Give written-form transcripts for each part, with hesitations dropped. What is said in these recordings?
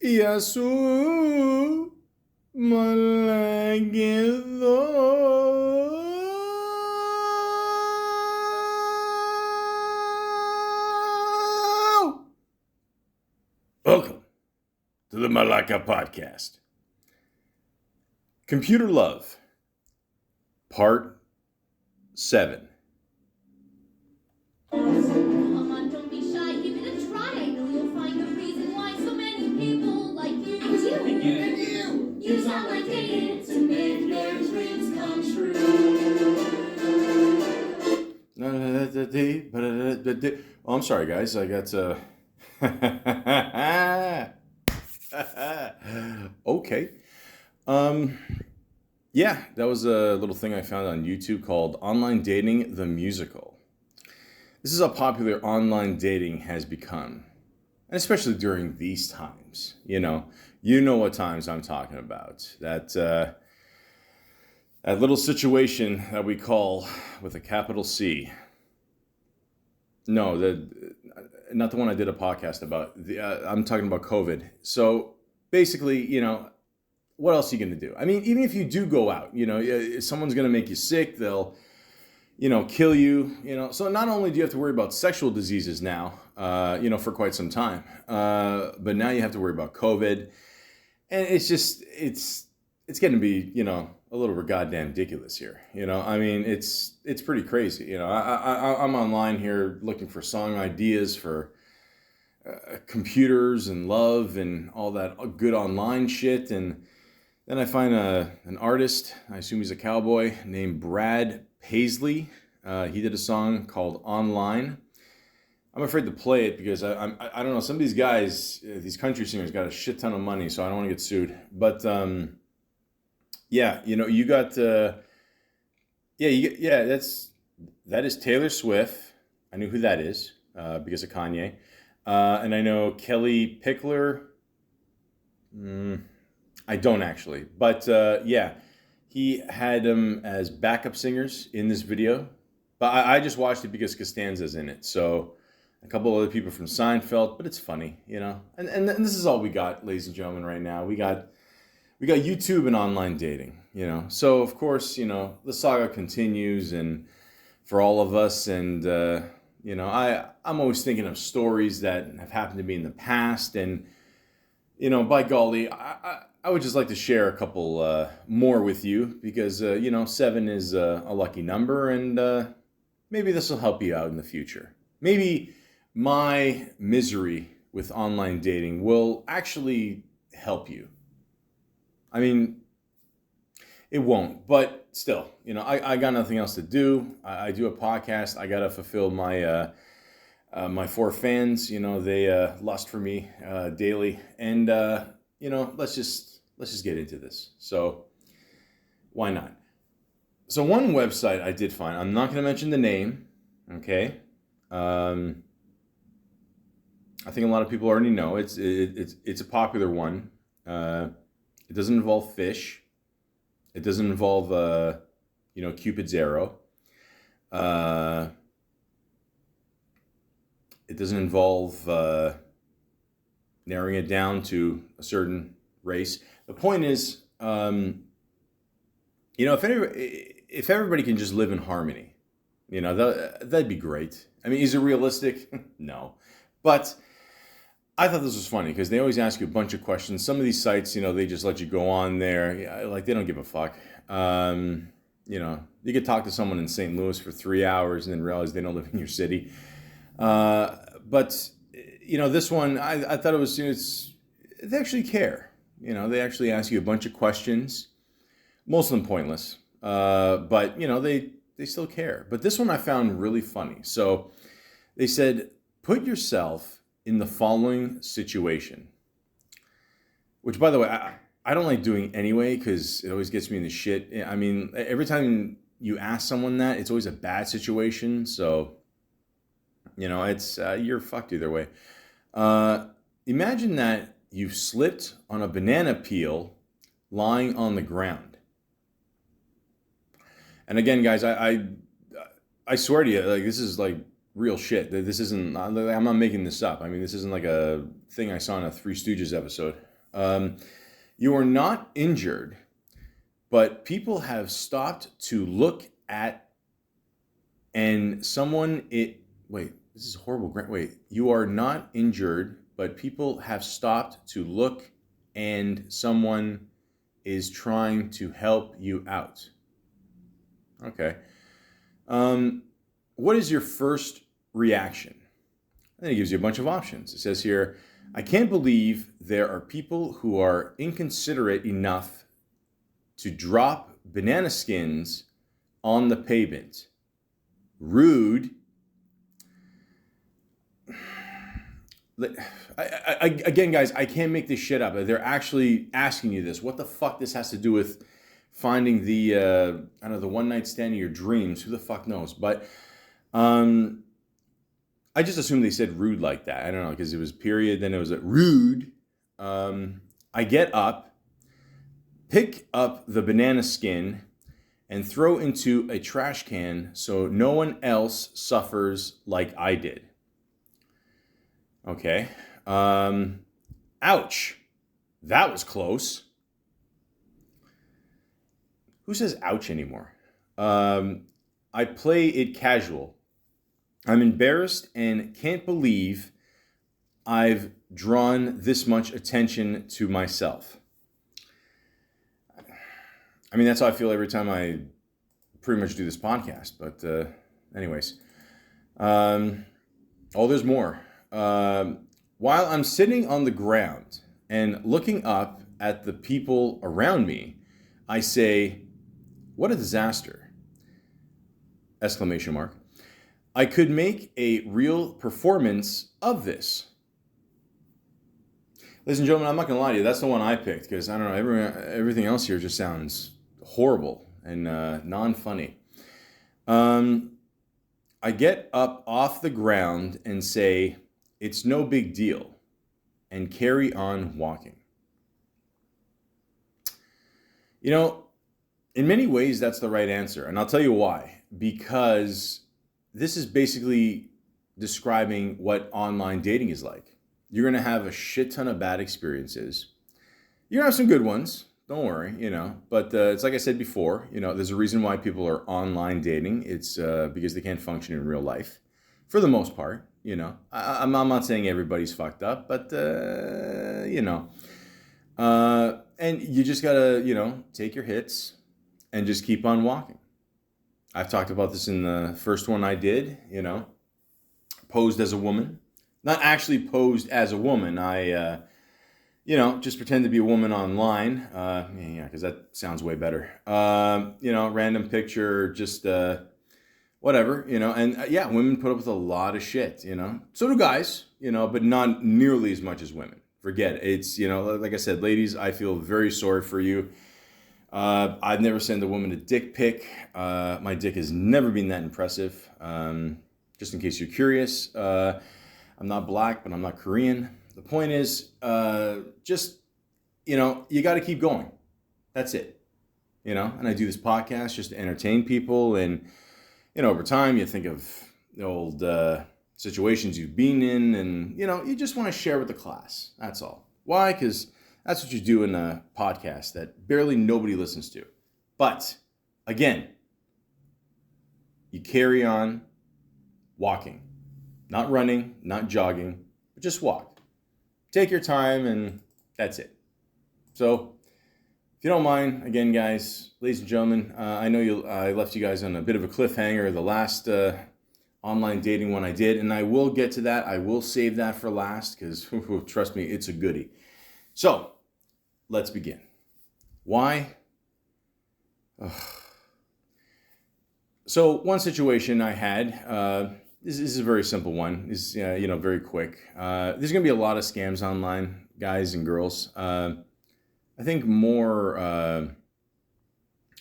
Yasu Malagido. Welcome to the Malaka podcast. Computer Love, Part 7. Come on, don't be shy. Give it a try. I know you'll find the reason why so many people like you. And you. Use online dating to make their dreams come true. Oh, I'm sorry, guys. I got okay. Yeah, that was a little thing I found on YouTube called Online Dating the Musical. This is how popular online dating has become. And especially during these times, you know what times I'm talking about. That little situation that we call with a capital C. No, not the one I did a podcast about. I'm talking about COVID. So basically, what else are you going to do? I mean, even if you do go out, someone's going to make you sick. They'll, kill you, So not only do you have to worry about sexual diseases now, for quite some time, but now you have to worry about COVID. And it's getting to be, a little goddamn ridiculous here. I mean, it's pretty crazy. I'm online here looking for song ideas for computers and love and all that good online shit. And then I find an artist, I assume he's a cowboy, named Brad Paisley. He did a song called Online. I'm afraid to play it because I don't know, some of these guys, these country singers got a shit ton of money, so I don't want to get sued. But yeah, you got that is Taylor Swift. I knew who that is because of Kanye. And I know Kelly Pickler. I don't actually, but yeah, he had them as backup singers in this video. But I just watched it because Costanza's in it. So a couple other people from Seinfeld, but it's funny, And this is all we got, ladies and gentlemen, right now. We got YouTube and online dating, So of course, the saga continues, and for all of us, and I'm always thinking of stories that have happened to me in the past, and by golly, I would just like to share a couple more with you because 7 is a lucky number, and maybe this will help you out in the future. Maybe my misery with online dating will actually help you. I mean, it won't, but still, I got nothing else to do. I do a podcast. I got to fulfill my my 4 fans. They lust for me daily, and let's just get into this. So why not? So one website I did find, I'm not going to mention the name, okay? I think a lot of people already know. It's a popular one. It doesn't involve fish. It doesn't involve Cupid's arrow. It doesn't involve narrowing it down to a certain race. The point is, if everybody can just live in harmony, that'd be great. I mean, is it realistic? No. But I thought this was funny because they always ask you a bunch of questions. Some of these sites, they just let you go on there. Like, they don't give a fuck. You could talk to someone in St. Louis for 3 hours and then realize they don't live in your city. But this one, I thought it was, they actually care. They actually ask you a bunch of questions, most of them pointless. But they still care. But this one I found really funny. So they said, put yourself in the following situation, which, by the way, I don't like doing anyway because it always gets me in the shit. I mean, every time you ask someone that, it's always a bad situation. So, it's you're fucked either way. Imagine that you've slipped on a banana peel lying on the ground. And again, guys, I swear to you, like, this is like real shit. This isn't, I'm not making this up. I mean, this isn't like a thing I saw in a Three Stooges episode. You are not injured, but people have stopped to look at and someone it. Wait, this is horrible. Wait, you are not injured, but people have stopped to look and someone is trying to help you out. Okay. What is your first reaction? And it gives you a bunch of options. It says here, I can't believe there are people who are inconsiderate enough to drop banana skins on the pavement. Rude. Again, guys, I can't make this shit up. They're actually asking you this. What the fuck this has to do with finding the, I don't know, the one night stand of your dreams? Who the fuck knows? But I just assumed they said rude like that. I don't know, because it was period, then it was rude. I get up, pick up the banana skin, and throw into a trash can so no one else suffers like I did. Okay. Ouch. That was close. Who says ouch anymore? I play it casual. I'm embarrassed and can't believe I've drawn this much attention to myself. I mean, that's how I feel every time I pretty much do this podcast. But anyways. There's more. While I'm sitting on the ground and looking up at the people around me, I say, what a disaster! Exclamation mark. I could make a real performance of this. Ladies and gentlemen, I'm not going to lie to you. That's the one I picked because, I don't know, everything else here just sounds horrible and non-funny. I get up off the ground and say, it's no big deal, and carry on walking. You know, in many ways, that's the right answer. And I'll tell you why. Because this is basically describing what online dating is like. You're going to have a shit ton of bad experiences. You're going to have some good ones. Don't worry, But it's like I said before, there's a reason why people are online dating. It's because they can't function in real life. For the most part, I'm not saying everybody's fucked up, but, and you just got to, take your hits and just keep on walking. I've talked about this in the first one I did, posed as a woman. Not actually posed as a woman. I, just pretend to be a woman online. Because that sounds way better. Random picture, just whatever, And women put up with a lot of shit, So do guys, but not nearly as much as women. Forget it. It's, like I said, ladies, I feel very sorry for you. I've never sent a woman a dick pic. My dick has never been that impressive. Just in case you're curious, I'm not black, but I'm not Korean. The point is, you got to keep going. That's it. And I do this podcast just to entertain people. And, over time, you think of the old situations you've been in and, you just want to share with the class. That's all. Why? Because that's what you do in a podcast that barely nobody listens to. But, again, you carry on walking. Not running, not jogging, but just walk. Take your time and that's it. So, if you don't mind, again, guys, ladies and gentlemen, I know I left you guys on a bit of a cliffhanger, the last online dating one I did, and I will get to that. I will save that for last because, trust me, it's a goodie. So, let's begin. Why? So, one situation I had, this is a very simple one. It's, very quick. There's going to be a lot of scams online, guys and girls. I think more,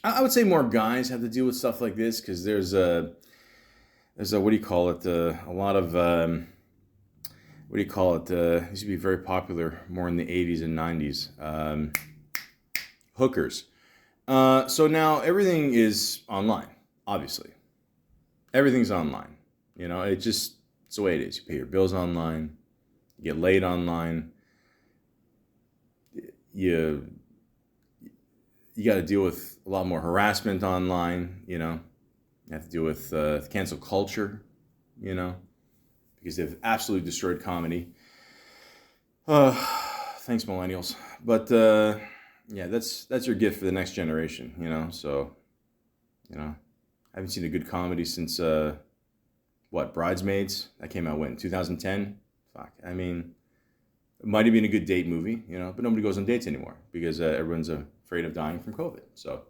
I would say more guys have to deal with stuff like this because there's a, what do you call it? A lot of, used to be very popular more in the 80s and 90s. Hookers. So now everything is online, obviously. Everything's online. It's the way it is. You pay your bills online, you get laid online. you got to deal with a lot more harassment online. You have to deal with cancel culture. Because they've absolutely destroyed comedy. Thanks, millennials. But yeah, that's your gift for the next generation. So I haven't seen a good comedy since Bridesmaids? That came out when? 2010? Fuck. I mean, it might have been a good date movie, but nobody goes on dates anymore because everyone's afraid of dying from COVID. So,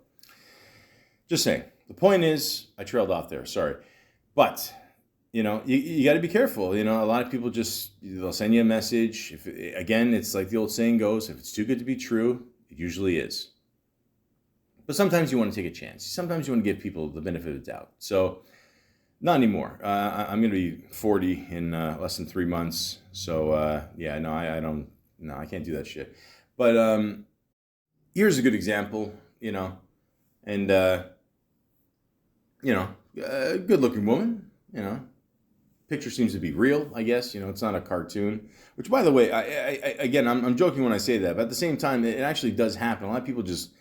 just saying. The point is, I trailed off there. Sorry. But, you got to be careful. A lot of people they'll send you a message. Again, it's like the old saying goes, if it's too good to be true, it usually is. But sometimes you want to take a chance. Sometimes you want to give people the benefit of the doubt. So, not anymore. I'm going to be 40 in less than 3 months. So, yeah, no, I don't, no, I can't do that shit. But here's a good example, and, a good-looking woman, Picture seems to be real, I guess. It's not a cartoon. Which, by the way, I'm joking when I say that. But at the same time, it actually does happen. A lot of people just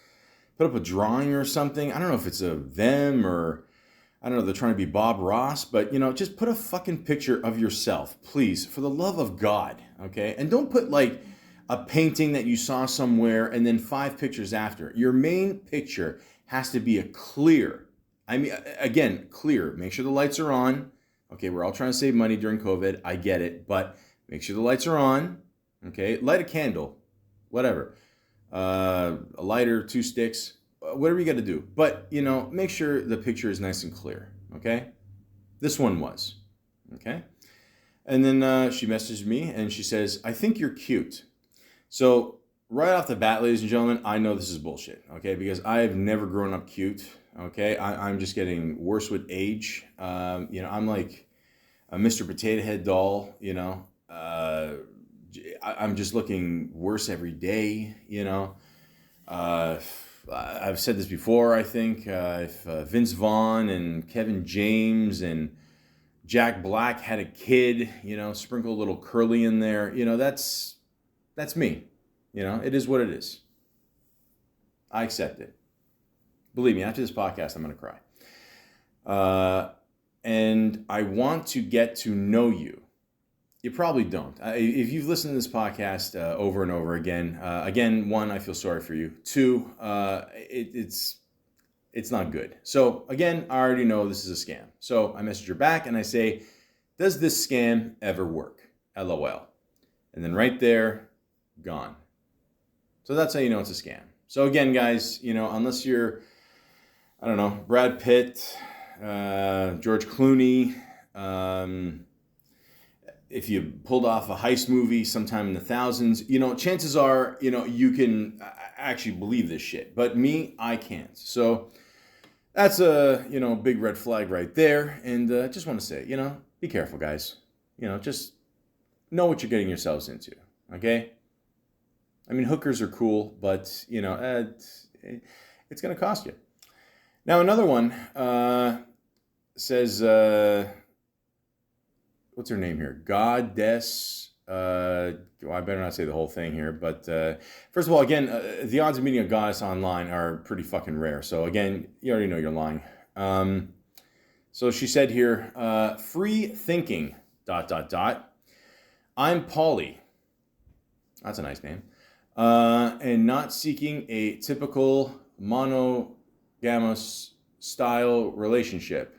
put up a drawing or something. I don't know if it's them or... I don't know, they're trying to be Bob Ross, but, just put a fucking picture of yourself, please, for the love of God, okay? And don't put, like, a painting that you saw somewhere and then 5 pictures after. Your main picture has to be clear. Clear. Make sure the lights are on. Okay, we're all trying to save money during COVID. I get it, but make sure the lights are on, okay? Light a candle, whatever. A lighter, 2 sticks. Whatever you got to do. But, make sure the picture is nice and clear, okay? This one was, okay? And then she messaged me and she says, I think you're cute. So right off the bat, ladies and gentlemen, I know this is bullshit, okay? Because I've never grown up cute, okay? I'm just getting worse with age. I'm like a Mr. Potato Head doll, I'm just looking worse every day, I've said this before, I think. If Vince Vaughn and Kevin James and Jack Black had a kid, sprinkle a little curly in there, that's me. It is what it is. I accept it. Believe me, after this podcast, I'm going to cry. And I want to get to know you. You probably don't. If you've listened to this podcast over and over again, one, I feel sorry for you. 2, it's not good. So again, I already know this is a scam. So I message her back and I say, does this scam ever work? LOL. And then right there, gone. So that's how you know it's a scam. So again, guys, unless you're, I don't know, Brad Pitt, George Clooney, if you pulled off a heist movie sometime in the thousands, chances are, you can actually believe this shit. But me, I can't. So that's a, big red flag right there. And just want to say, be careful, guys. Just know what you're getting yourselves into. Okay? I mean, hookers are cool, but, it's going to cost you. Now, another one says... what's her name here? Goddess. I better not say the whole thing here. But first of all, again, the odds of meeting a goddess online are pretty fucking rare. So again, you already know you're lying. So she said here, free thinking, ... I'm poly. That's a nice name. And not seeking a typical monogamous style relationship.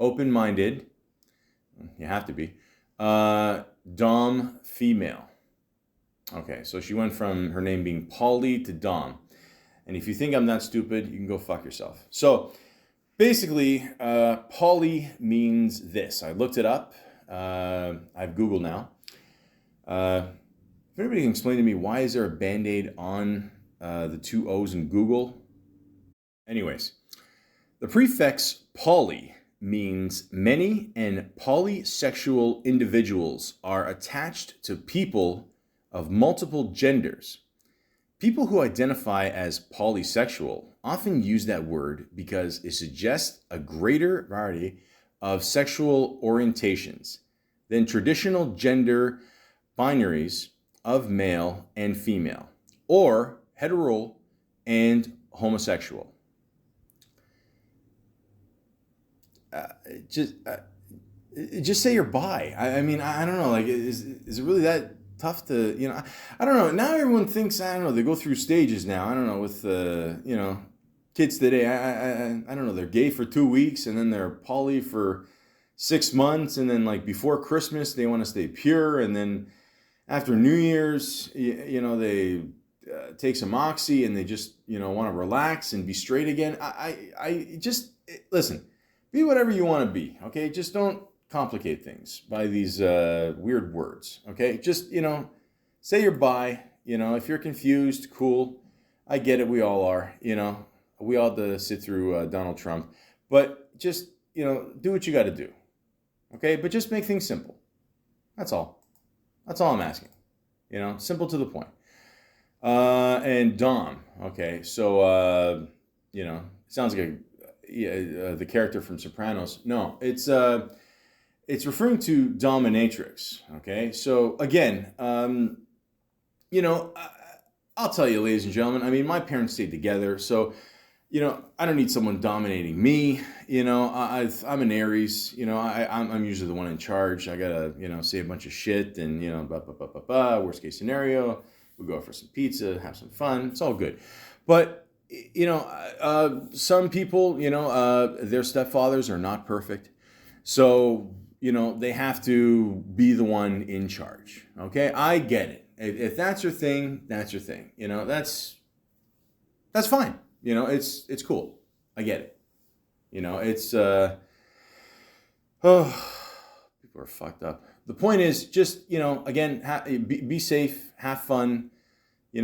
Open-minded, you have to be, Dom female. Okay, so she went from her name being Polly to Dom. And if you think I'm that stupid, you can go fuck yourself. So basically, Polly means this. I looked it up. I have Google now. If anybody can explain to me why is there a Band-Aid on the 2 O's in Google? Anyways, the prefix poly means many, and polysexual individuals are attached to people of multiple genders. People who identify as polysexual often use that word because it suggests a greater variety of sexual orientations than traditional gender binaries of male and female, or hetero and homosexual. Uh, just uh, just say you're bi. I mean, I don't know. Like, is it really that tough to, I don't know. Now everyone thinks, I don't know, they go through stages now. I don't know, with, kids today. I don't know. They're gay for 2 weeks, and then they're poly for 6 months. And then, like, before Christmas, they want to stay pure. And then after New Year's, they take some oxy, and they just, want to relax and be straight again. I just, listen, be whatever you want to be. Okay. Just don't complicate things by these weird words. Okay. Just, say you're bi. If you're confused, cool. I get it. We all are. We all have to sit through Donald Trump. But just, do what you got to do. Okay. But just make things simple. That's all. That's all I'm asking. Simple to the point. And Dom. Okay. So, sounds like the character from Sopranos. No, it's referring to dominatrix. Okay. So again, I'll tell you, ladies and gentlemen, I mean, my parents stayed together. So, I don't need someone dominating me. I'm an Aries. I'm usually the one in charge. I gotta, say a bunch of shit, and blah, blah, blah, blah, blah. Worst case scenario, we go out for some pizza, have some fun. It's all good. But some people, their stepfathers are not perfect, so they have to be the one in charge. Okay, I get it. If that's your thing, that's your thing. That's fine. It's cool. I get it. It's people are fucked up. The point is just, again, be safe, have fun. If you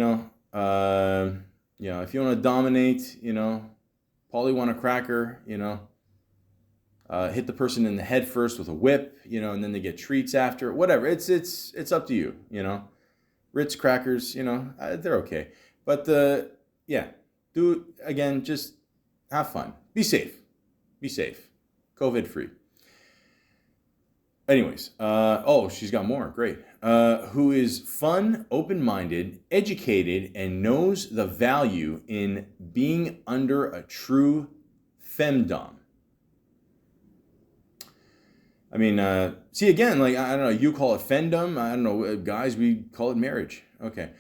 want to dominate, Paulie want a cracker, hit the person in the head first with a whip, and then they get treats after. Whatever. It's up to you. Ritz crackers, they're okay. But do again, just have fun. Be safe. Be safe. COVID free. Anyways, she's got more. Great. Who is fun, open-minded, educated, and knows the value in being under a true femdom. I mean, see, again, like, I don't know, you call it femdom. I don't know, guys, we call it marriage. Okay.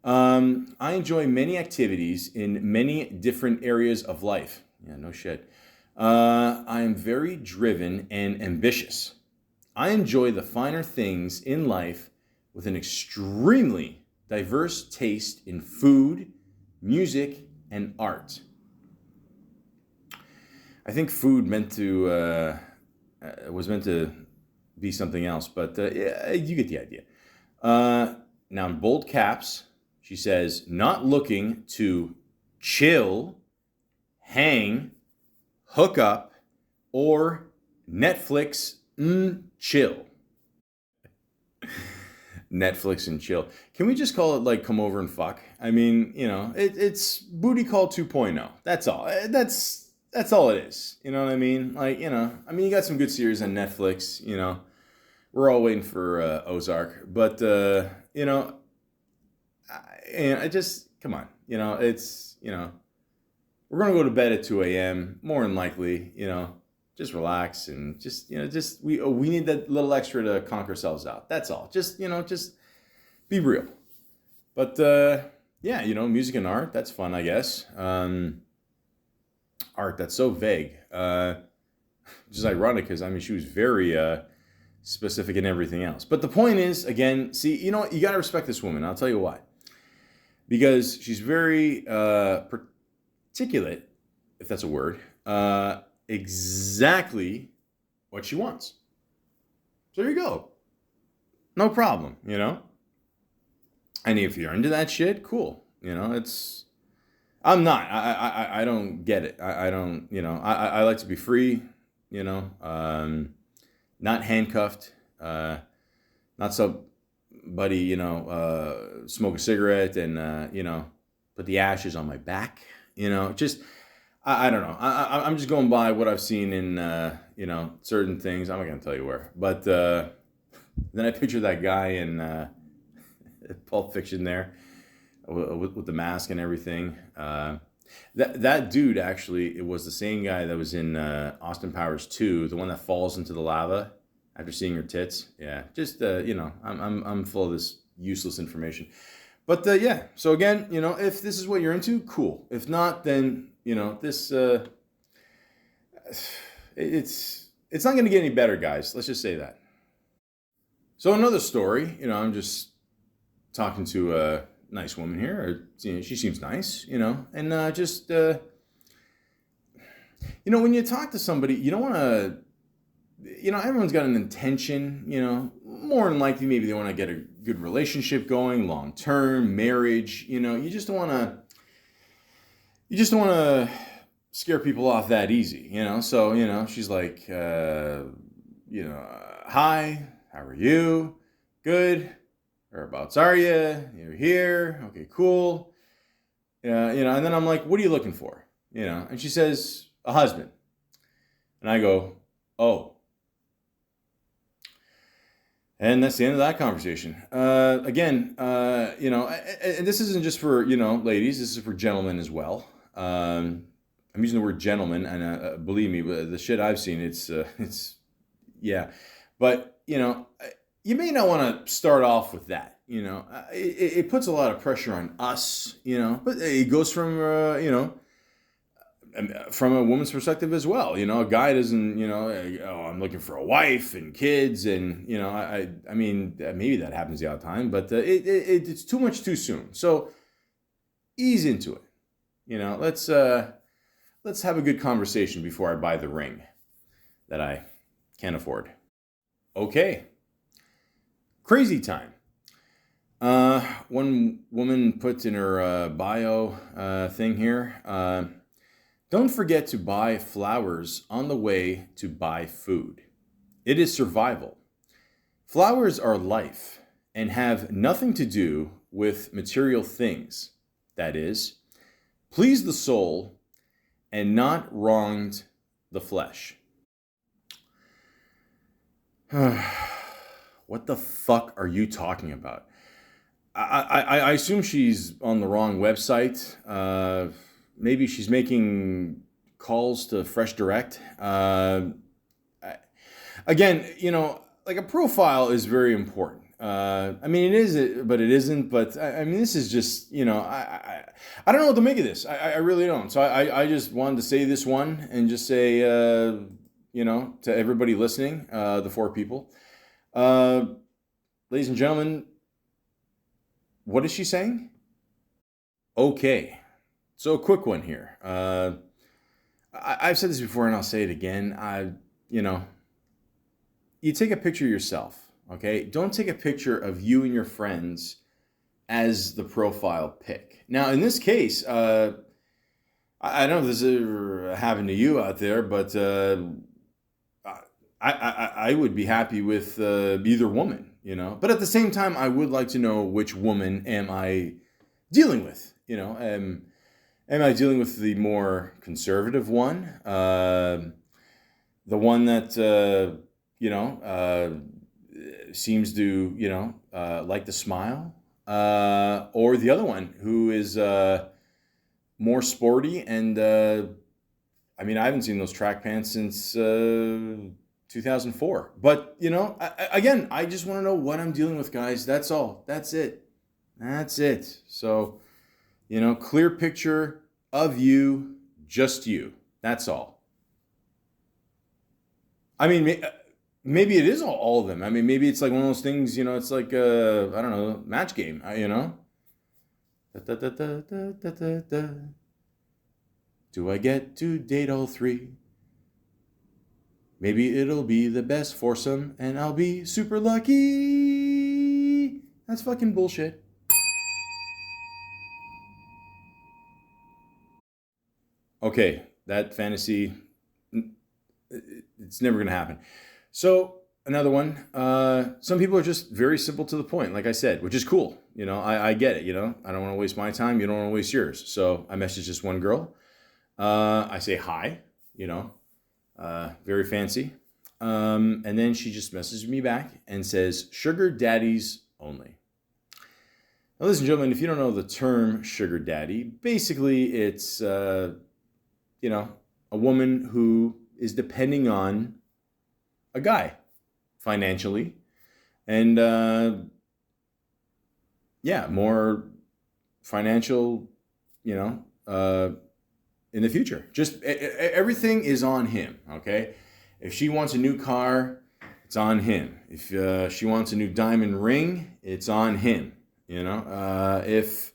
I enjoy many activities in many different areas of life. Yeah, no shit. I am very driven and ambitious. I enjoy the finer things in life with an extremely diverse taste in food, music, and art. I think food was meant to be something else, but yeah, you get the idea. Now, in bold caps, she says, not looking to chill, hang, hook up, or Netflix chill. Netflix and chill. Can we just call it like come over and fuck? I mean, it's booty call 2.0. That's all. That's all it is. You know what I mean? Like, you got some good series on Netflix, We're all waiting for Ozark, but I just, come on, it's, we're going to go to bed at 2 a.m. more than likely, just relax and just we need that little extra to conquer ourselves out. That's all. Just be real. But music and art, that's fun, I guess. Art, that's so vague. Which is ironic because she was very specific in everything else. But the point is, again, see, you got to respect this woman. I'll tell you why. Because she's very articulate, if that's a word, exactly what she wants. So there you go. No problem, And if you're into that shit, cool. It's... I'm not. I don't get it. I don't, I like to be free, not handcuffed, not somebody, smoke a cigarette and, put the ashes on my back, just, I don't know. I'm just going by what I've seen in, certain things. I'm not going to tell you where, but then I picture that guy in Pulp Fiction there with the mask and everything. That dude actually, it was the same guy that was in Austin Powers 2, the one that falls into the lava after seeing her tits. Yeah, just I'm full of this useless information. But yeah, so again, if this is what you're into, cool. If not, then this it's not going to get any better, guys. Let's just say that. So another story, I'm just talking to a nice woman here. She seems nice, and just when you talk to somebody, you don't want to. Everyone's got an intention. More than likely, maybe they want to get a good relationship going, long term, marriage. You just don't want to. You just don't want to scare people off that easy, So she's like, hi, how are you? Good. Whereabouts are you? You're here. Okay, cool. And then I'm like, what are you looking for? And she says, a husband. And I go, oh. And that's the end of that conversation. Again, and this isn't just for, ladies. This is for gentlemen as well. I'm using the word gentleman, and believe me, the shit I've seen, it's yeah. But, you may not want to start off with that. It puts a lot of pressure on us, but it goes from, from a woman's perspective as well. A guy doesn't, I'm looking for a wife and kids, and I mean, maybe that happens the odd time, but it's too much too soon. So ease into it. Let's have a good conversation before I buy the ring that I can't afford. Okay, crazy time. One woman put in her bio thing here. Don't forget to buy flowers on the way to buy food. It is survival. Flowers are life and have nothing to do with material things. That is, please the soul and not wronged the flesh. What the fuck are you talking about? I assume she's on the wrong website. Maybe she's making calls to Fresh Direct. Again, like a profile is very important. I mean, it is, but it isn't. But I mean, this is just, I don't know what to make of this. I really don't. So I just wanted to say this one and just say, to everybody listening, the 4 people, ladies and gentlemen, what is she saying? Okay. So a quick one here. I've said this before and I'll say it again. You take a picture of yourself, okay? Don't take a picture of you and your friends as the profile pic. Now, in this case, I don't know if this ever happened to you out there, but I would be happy with either woman, But at the same time, I would like to know which woman am I dealing with, Am I dealing with the more conservative one? The one that, seems to, like to smile? Or the other one who is more sporty and, I haven't seen those track pants since 2004. But, again, I just want to know what I'm dealing with, guys. That's all. That's it. So, clear picture of you, just you. That's all. I mean, maybe it is all of them. I mean, maybe it's like one of those things, it's like, I don't know, match game, Da, da, da, da, da, da, da. Do I get to date all 3? Maybe it'll be the best foursome and I'll be super lucky. That's fucking bullshit. Okay, that fantasy, it's never going to happen. So another one, some people are just very simple to the point, like I said, which is cool. I get it, I don't want to waste my time. You don't want to waste yours. So I messaged this one girl. I say hi, very fancy. And then she just messages me back and says, sugar daddies only. Now, ladies and gentlemen, if you don't know the term sugar daddy, basically it's, a woman who is depending on a guy financially and, more financial, in the future. Just everything is on him, okay? If she wants a new car, it's on him. If she wants a new diamond ring, it's on him. If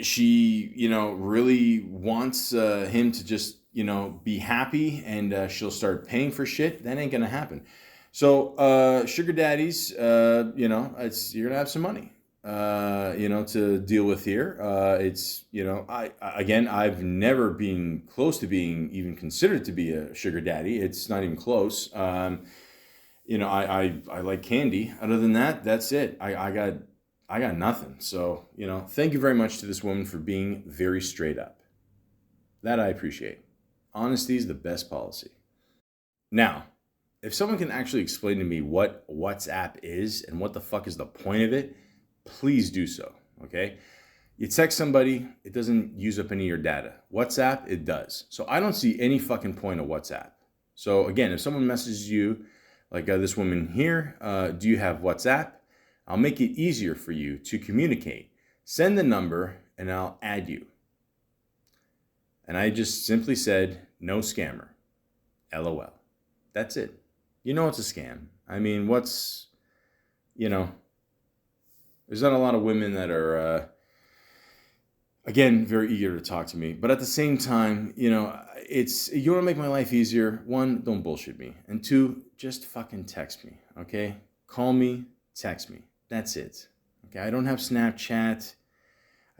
she, really wants him to just, be happy and she'll start paying for shit, that ain't gonna happen. So sugar daddies, you're gonna have some money, to deal with here. It's, I've never been close to being even considered to be a sugar daddy. It's not even close. I like candy. Other than that, that's it. I got nothing. So, thank you very much to this woman for being very straight up. That I appreciate. Honesty is the best policy. Now, if someone can actually explain to me what WhatsApp is and what the fuck is the point of it, please do so, okay? You text somebody, it doesn't use up any of your data. WhatsApp, it does. So I don't see any fucking point of WhatsApp. So again, if someone messages you, like this woman here, do you have WhatsApp? I'll make it easier for you to communicate. Send the number and I'll add you. And I just simply said, no scammer. LOL. That's it. You know it's a scam. I mean, there's not a lot of women that are, again, very eager to talk to me. But at the same time, you want to make my life easier. One, don't bullshit me. And two, just fucking text me, okay? Call me, text me. That's it. Okay, I don't have Snapchat.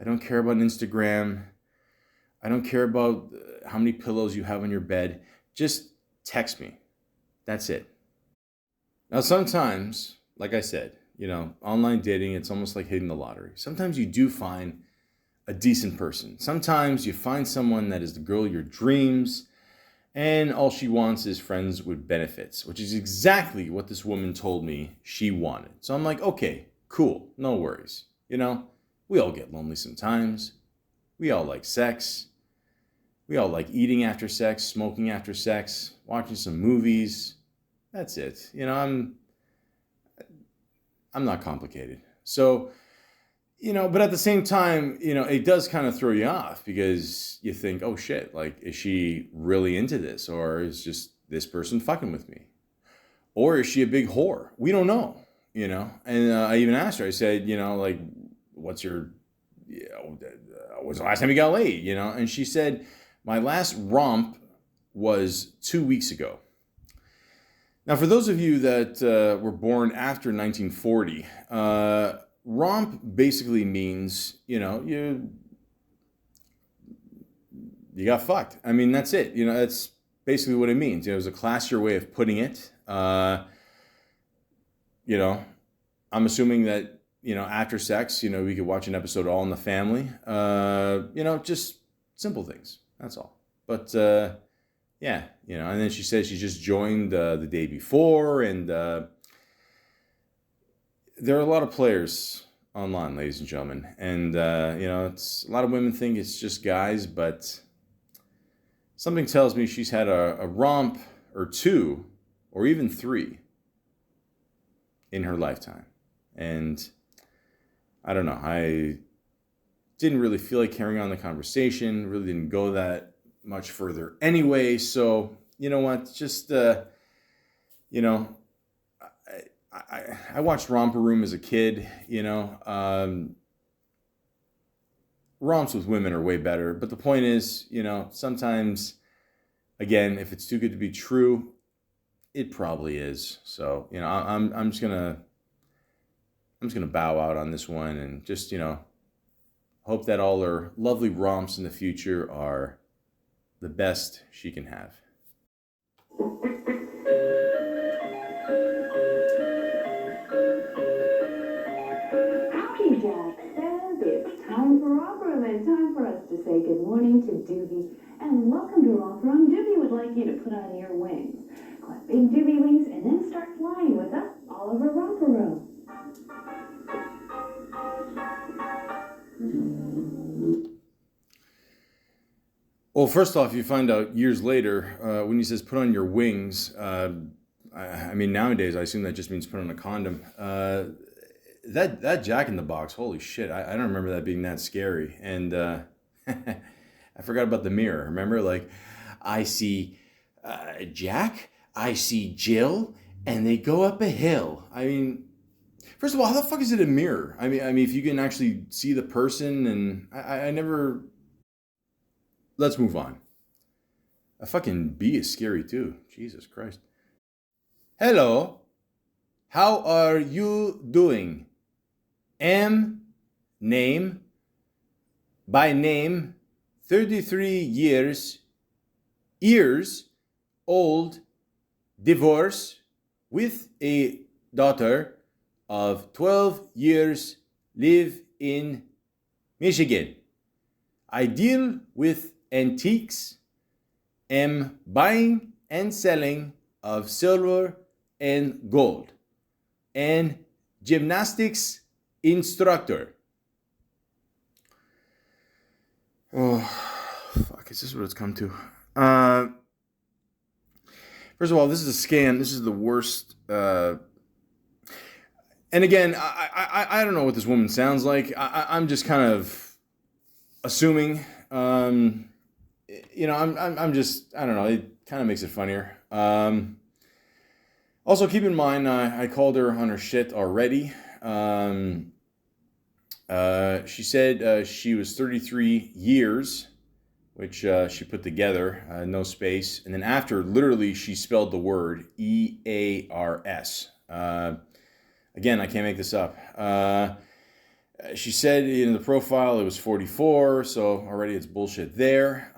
I don't care about Instagram. I don't care about how many pillows you have on your bed. Just text me. That's it. Now, sometimes, like I said, online dating, it's almost like hitting the lottery. Sometimes you do find a decent person. Sometimes you find someone that is the girl of your dreams, and all she wants is friends with benefits, which is exactly what this woman told me she wanted. So I'm like, okay, cool, no worries. We all get lonely sometimes. We all like sex. We all like eating after sex, smoking after sex, watching some movies. That's it. I'm not complicated. So, but at the same time, it does kind of throw you off because you think, oh shit, like, is she really into this? Or is just this person fucking with me? Or is she a big whore? We don't know, And I even asked her, I said, like, what's the last time you got laid, And she said, my last romp was 2 weeks ago. Now, for those of you that were born after 1940, romp basically means, you got fucked. I mean, that's it. That's basically what it means. It was a classier way of putting it. I'm assuming that, after sex, we could watch an episode All in the Family. Just simple things. That's all. But, yeah, and then she says she just joined the day before, and there are a lot of players online, ladies and gentlemen, and it's a lot of women think it's just guys, but something tells me she's had a romp or two, or even three, in her lifetime, and I don't know. I didn't really feel like carrying on the conversation. Really didn't go that much further anyway. So, you know what? Just, I watched Romper Room as a kid, romps with women are way better. But the point is, sometimes, again, if it's too good to be true, it probably is. So, I'm just gonna bow out on this one and just, hope that all her lovely romps in the future are the best she can have. Howdy, Jack says it's time for Romper Room and time for us to say good morning to Doobie and welcome to Romper Room. Doobie would like you to put on your wings. Clap big Doobie wings and then start flying with us all over Romper Room. Well, first off, you find out years later when he says put on your wings. I mean, nowadays, I assume that just means put on a condom. That Jack in the Box, holy shit. I don't remember that being that scary. And I forgot about the mirror. Remember? Like, I see Jack, I see Jill, and they go up a hill. I mean, first of all, how the fuck is it a mirror? I mean, if you can actually see the person, and I never. Let's move on. A fucking bee is scary too. Jesus Christ. Hello. How are you doing? Name. By name, 33 years old, divorce, with a daughter of 12 years, live in Michigan. I deal with antiques, am buying and selling of silver and gold, and gymnastics instructor. Oh, fuck, is this what it's come to? First of all, this is a scam. This is the worst. And again, I don't know what this woman sounds like. I'm just kind of assuming. I'm just, I don't know, it kind of makes it funnier. Also, keep in mind, I called her on her shit already. She said she was 33 years, which she put together, no space. And then after, literally, she spelled the word EARS. Again, I can't make this up. She said in the profile it was 44, so already it's bullshit there.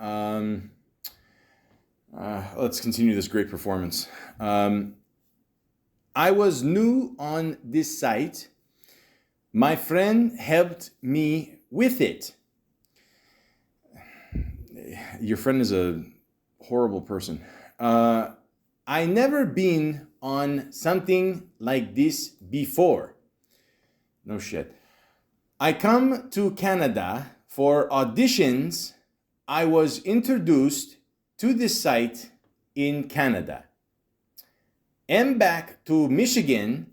Let's continue this great performance. I was new on this site. My friend helped me with it. Your friend is a horrible person. I never been on something like this before. No shit. I come to Canada for auditions. I was introduced to this site in Canada. Am back to Michigan,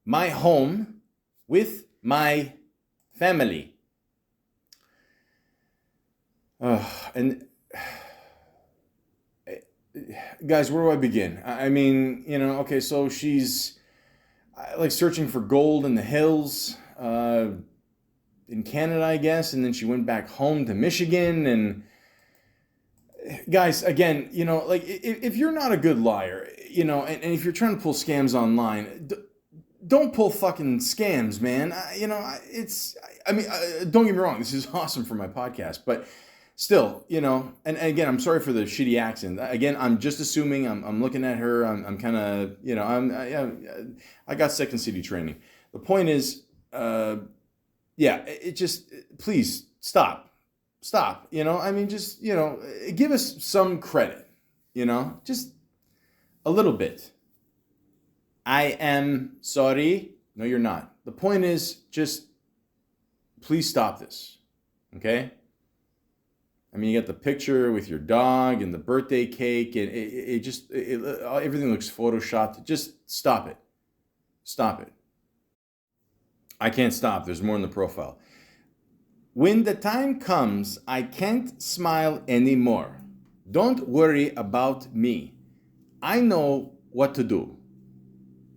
my home, with my family. And guys, where do I begin? I mean, okay, so she's like searching for gold in the hills in Canada, I guess, and then she went back home to Michigan. And guys, again, like if you're not a good liar, and if you're trying to pull scams online, don't pull fucking scams, man. Don't get me wrong, this is awesome for my podcast, but still, and again, I'm sorry for the shitty accent. Again, I'm just assuming. I'm looking at her. I'm kind of, I got Second City training. The point is, it just, please stop. Just, give us some credit, just a little bit. I am sorry. No, you're not. The point is, just please stop this. Okay? I mean, you got the picture with your dog and the birthday cake, and everything looks photoshopped. Just stop it. Stop it. I can't stop. There's more in the profile. When the time comes, I can't smile anymore. Don't worry about me. I know what to do.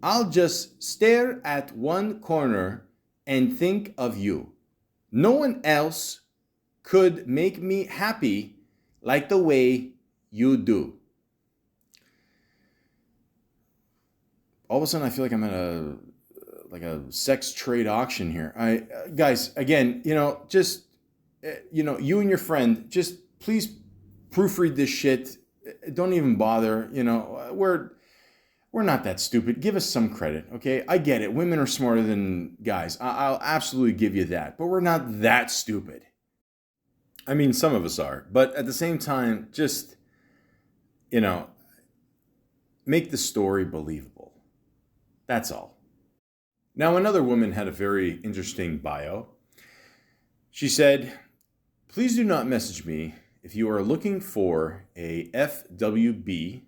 I'll just stare at one corner and think of you. No one else could make me happy like the way you do. All of a sudden, I feel like I'm at a sex trade auction here. Guys, again, just, you and your friend, just please proofread this shit. Don't even bother. We're not that stupid. Give us some credit, okay? I get it. Women are smarter than guys. I'll absolutely give you that. But we're not that stupid. I mean, some of us are. But at the same time, just, make the story believable. That's all. Now, another woman had a very interesting bio. She said, please do not message me if you are looking for a FWB,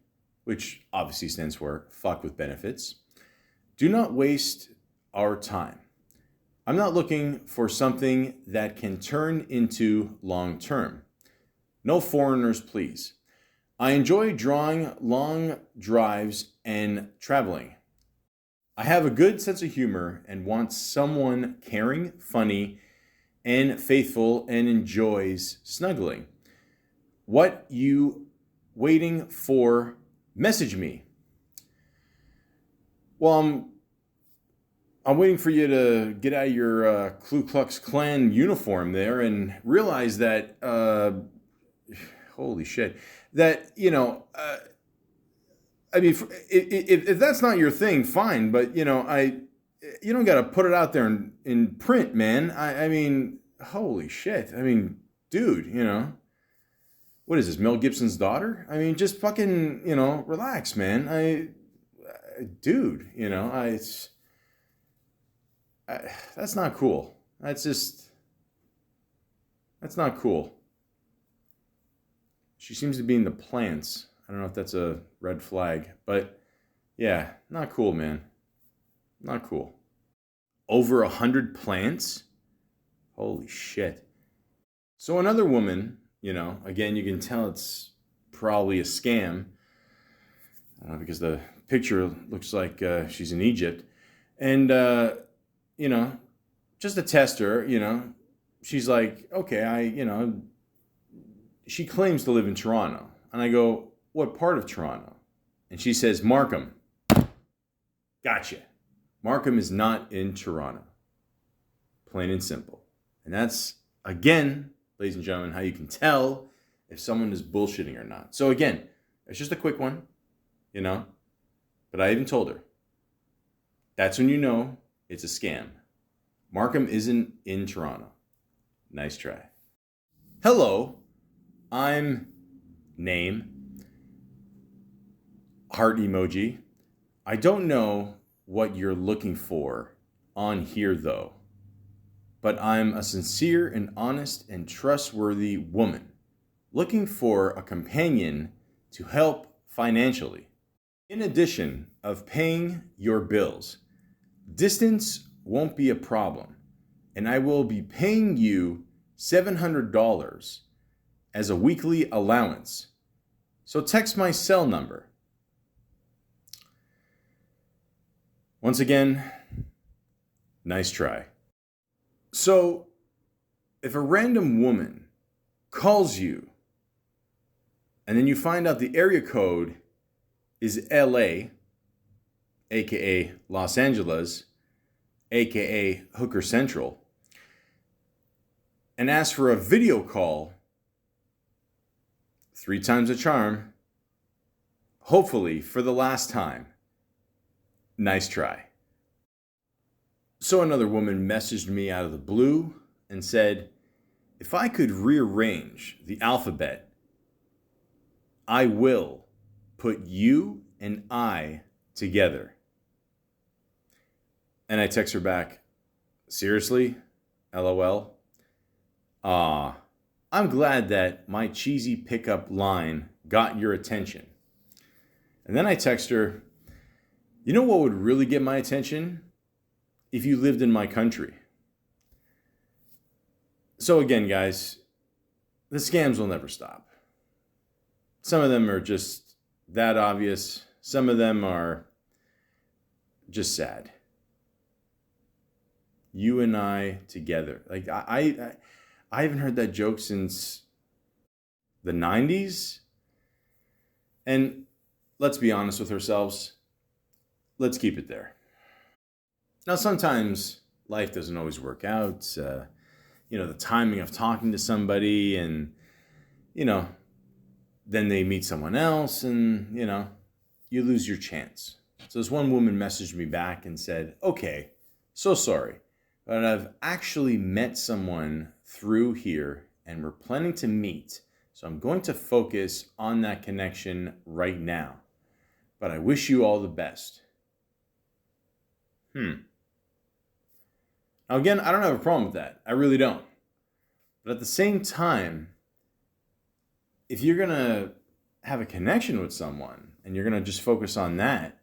which obviously stands for fuck with benefits. Do not waste our time. I'm not looking for something that can turn into long term. No foreigners, please. I enjoy drawing long drives and traveling. I have a good sense of humor and want someone caring, funny, and faithful and enjoys snuggling. What you waiting for? Message me. Well, I'm waiting for you to get out of your Ku Klux Klan uniform there and realize that, holy shit, that, I mean, if that's not your thing, fine, but, you don't got to put it out there in print, man. I mean, holy shit. I mean, dude, what is this, Mel Gibson's daughter? I mean, just fucking, relax, man. Dude, that's not cool. That's not cool. She seems to be in the plants. I don't know if that's a red flag, but yeah, not cool, man. Not cool. Over 100 plants? Holy shit. So another woman, again, you can tell it's probably a scam because the picture looks like she's in Egypt. And, just to test her, she's like, okay, she claims to live in Toronto. And I go, what part of Toronto? And she says, Markham. Gotcha. Markham is not in Toronto. Plain and simple. And that's, again, ladies and gentlemen, how you can tell if someone is bullshitting or not. So again, it's just a quick one, But I even told her. That's when you know it's a scam. Markham isn't in Toronto. Nice try. Hello, I'm name. Heart emoji. I don't know what you're looking for on here though, but I'm a sincere and honest and trustworthy woman looking for a companion to help financially. In addition of paying your bills, distance won't be a problem, and I will be paying you $700 as a weekly allowance. So text my cell number. Once again, nice try. So, if a random woman calls you and then you find out the area code is LA, aka Los Angeles, aka Hooker Central, and asks for a video call, 3 times a charm, hopefully for the last time. Nice try. So another woman messaged me out of the blue and said, if I could rearrange the alphabet, I will put you and I together. And I text her back, seriously? LOL. I'm glad that my cheesy pickup line got your attention. And then I text her, you know what would really get my attention? If you lived in my country. So again, guys, the scams will never stop. Some of them are just that obvious. Some of them are just sad. You and I together. Like I haven't heard that joke since the 90s. And let's be honest with ourselves. Let's keep it there. Now, sometimes life doesn't always work out. The timing of talking to somebody and, then they meet someone else and, you lose your chance. So this one woman messaged me back and said, okay, so sorry, but I've actually met someone through here and we're planning to meet. So I'm going to focus on that connection right now. But I wish you all the best. Now again, I don't have a problem with that. I really don't. But at the same time, if you're going to have a connection with someone and you're going to just focus on that,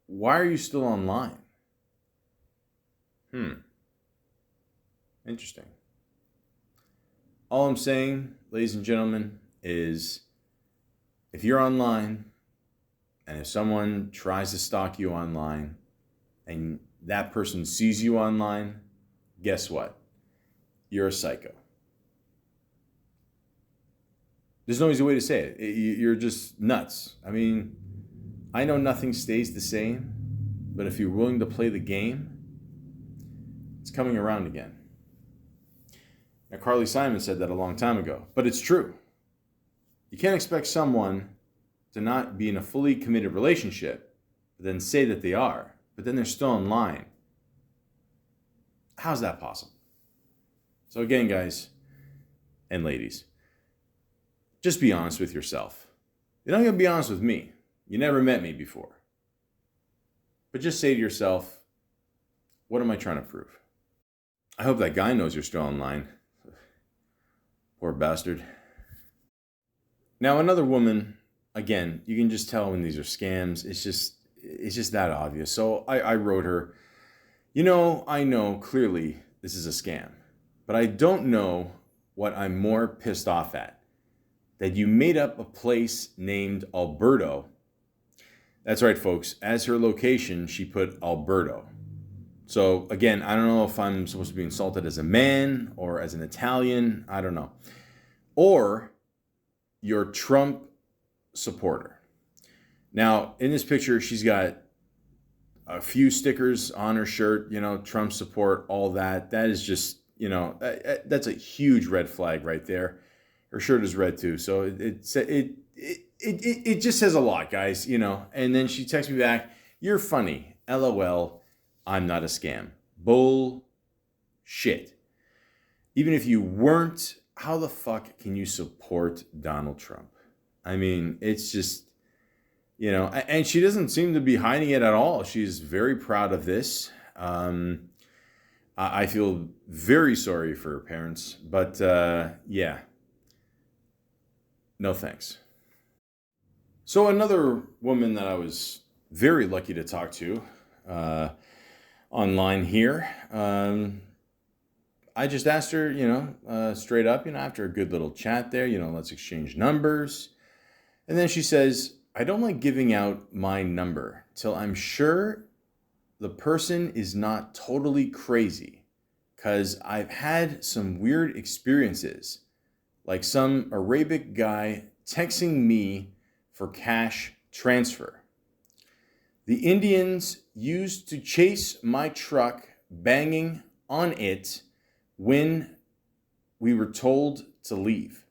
why are you still online? Interesting. All I'm saying, ladies and gentlemen, is if you're online and if someone tries to stalk you online and that person sees you online, guess what? You're a psycho. There's no easy way to say it. You're just nuts. I mean, I know nothing stays the same, but if you're willing to play the game, it's coming around again. Now, Carly Simon said that a long time ago, but it's true. You can't expect someone to not be in a fully committed relationship, but then say that they are, but then they're still online. How's that possible? So again, guys and ladies, just be honest with yourself. You're not going to be honest with me. You never met me before. But just say to yourself, what am I trying to prove? I hope that guy knows you're still online. Poor bastard. Now, another woman, again, you can just tell when these are scams. It's just that obvious. So I wrote her, I know clearly this is a scam, but I don't know what I'm more pissed off at. That you made up a place named Alberto. That's right, folks. As her location, she put Alberto. So again, I don't know if I'm supposed to be insulted as a man or as an Italian. I don't know. Or your Trump supporter. Now, in this picture, she's got a few stickers on her shirt, Trump support, all that. That is just, that's a huge red flag right there. Her shirt is red too. So it just says a lot, guys, And then she texts me back, "You're funny. LOL. I'm not a scam." Bullshit. Even if you weren't, how the fuck can you support Donald Trump? I mean, it's just, and she doesn't seem to be hiding it at all. She's very proud of this. I feel very sorry for her parents, but yeah. No thanks. So another woman that I was very lucky to talk to online here, I just asked her, straight up, after a good little chat there, let's exchange numbers. And then she says, "I don't like giving out my number till I'm sure the person is not totally crazy, because I've had some weird experiences. Like some Arabic guy texting me for cash transfer. The Indians used to chase my truck, banging on it when we were told to leave."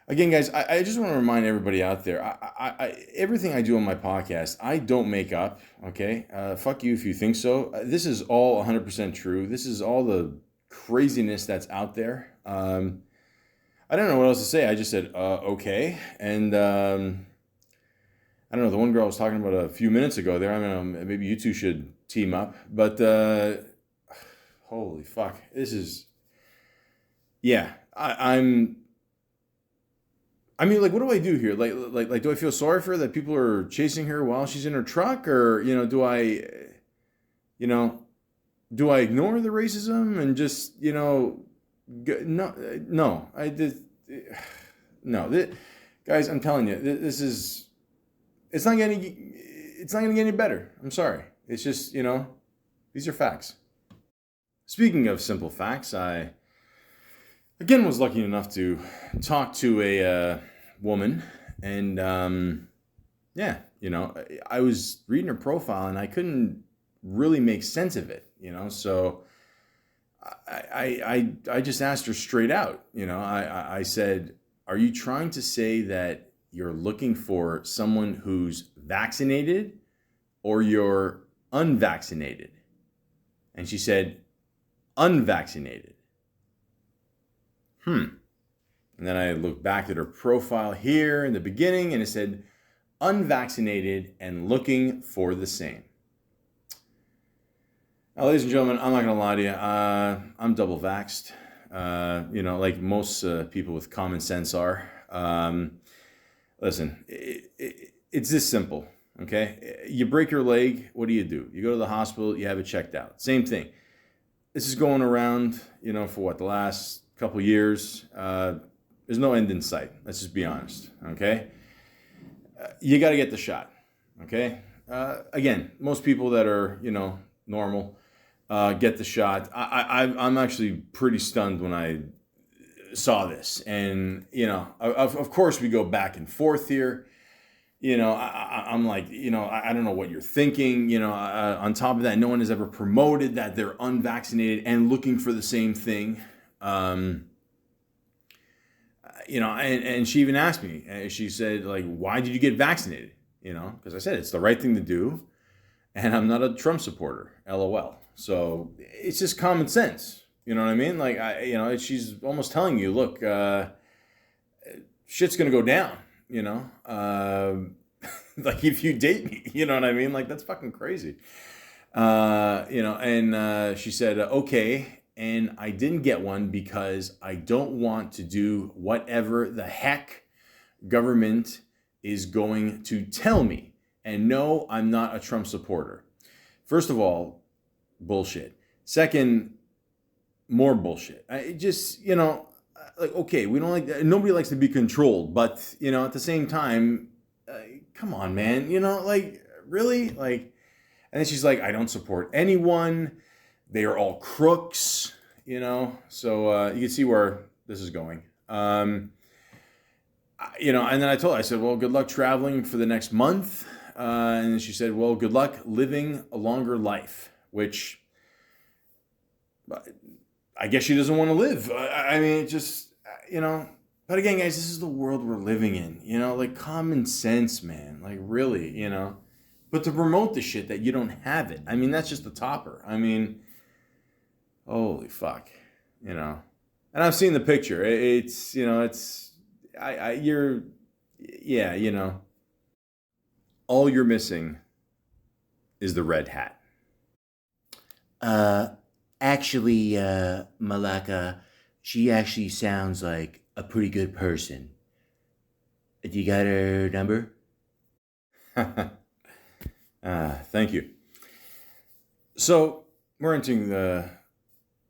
Again, guys, I just want to remind everybody out there, everything I do on my podcast, I don't make up, okay? Fuck you if you think so. This is all 100% true. This is all the craziness that's out there. I don't know what else to say. I just said, okay. And I don't know, the one girl I was talking about a few minutes ago there, maybe you two should team up. But holy fuck. This is, yeah, I mean, like, what do I do here? Like, do I feel sorry for her that people are chasing her while she's in her truck? Or, do I ignore the racism and just, no, I did. No, guys, I'm telling you, this is, it's not going to get any better. I'm sorry. It's just, these are facts. Speaking of simple facts, I, again, was lucky enough to talk to a woman, and yeah, I was reading her profile and I couldn't really make sense of it, so I just asked her straight out, I said, "Are you trying to say that you're looking for someone who's vaccinated or you're unvaccinated?" And she said, "Unvaccinated." And then I looked back at her profile here in the beginning and it said, "Unvaccinated and looking for the same." Now, ladies and gentlemen, I'm not gonna lie to you. I'm double vaxxed. Like most people with common sense are. Listen, it's this simple. Okay, you break your leg. What do? You go to the hospital. You have it checked out. Same thing. This is going around. For what, the last couple years. There's no end in sight. Let's just be honest. Okay, you got to get the shot. Okay. Again, most people that are normal get the shot. I'm actually pretty stunned when I saw this, and of course we go back and forth here. I'm like, I don't know what you're thinking. On top of that, no one has ever promoted that they're unvaccinated and looking for the same thing. And she even asked me. She said, like, why did you get vaccinated? Because I said it's the right thing to do, and I'm not a Trump supporter. LOL. So it's just common sense. You know what I mean? Like, she's almost telling you, look, shit's gonna go down. Like if you date me, you know what I mean? Like that's fucking crazy. And she said, okay, and I didn't get one because I don't want to do whatever the heck government is going to tell me. And no, I'm not a Trump supporter. First of all, bullshit. Second, more bullshit. I just, like, okay, we don't like, nobody likes to be controlled, but, at the same time, come on, man, like, really? Like, and then she's like, I don't support anyone. They are all crooks, so you can see where this is going. And then I told her, I said, well, good luck traveling for the next month. And then she said, well, good luck living a longer life, which I guess she doesn't want to live. I mean, it just, but again, guys, this is the world we're living in, like common sense, man, like really, but to promote the shit that you don't have it. I mean, that's just the topper. I mean, holy fuck, and I've seen the picture. It's, all you're missing is the red hat. Actually, Malaka, she actually sounds like a pretty good person. Do you got her number? Thank you. So we're entering the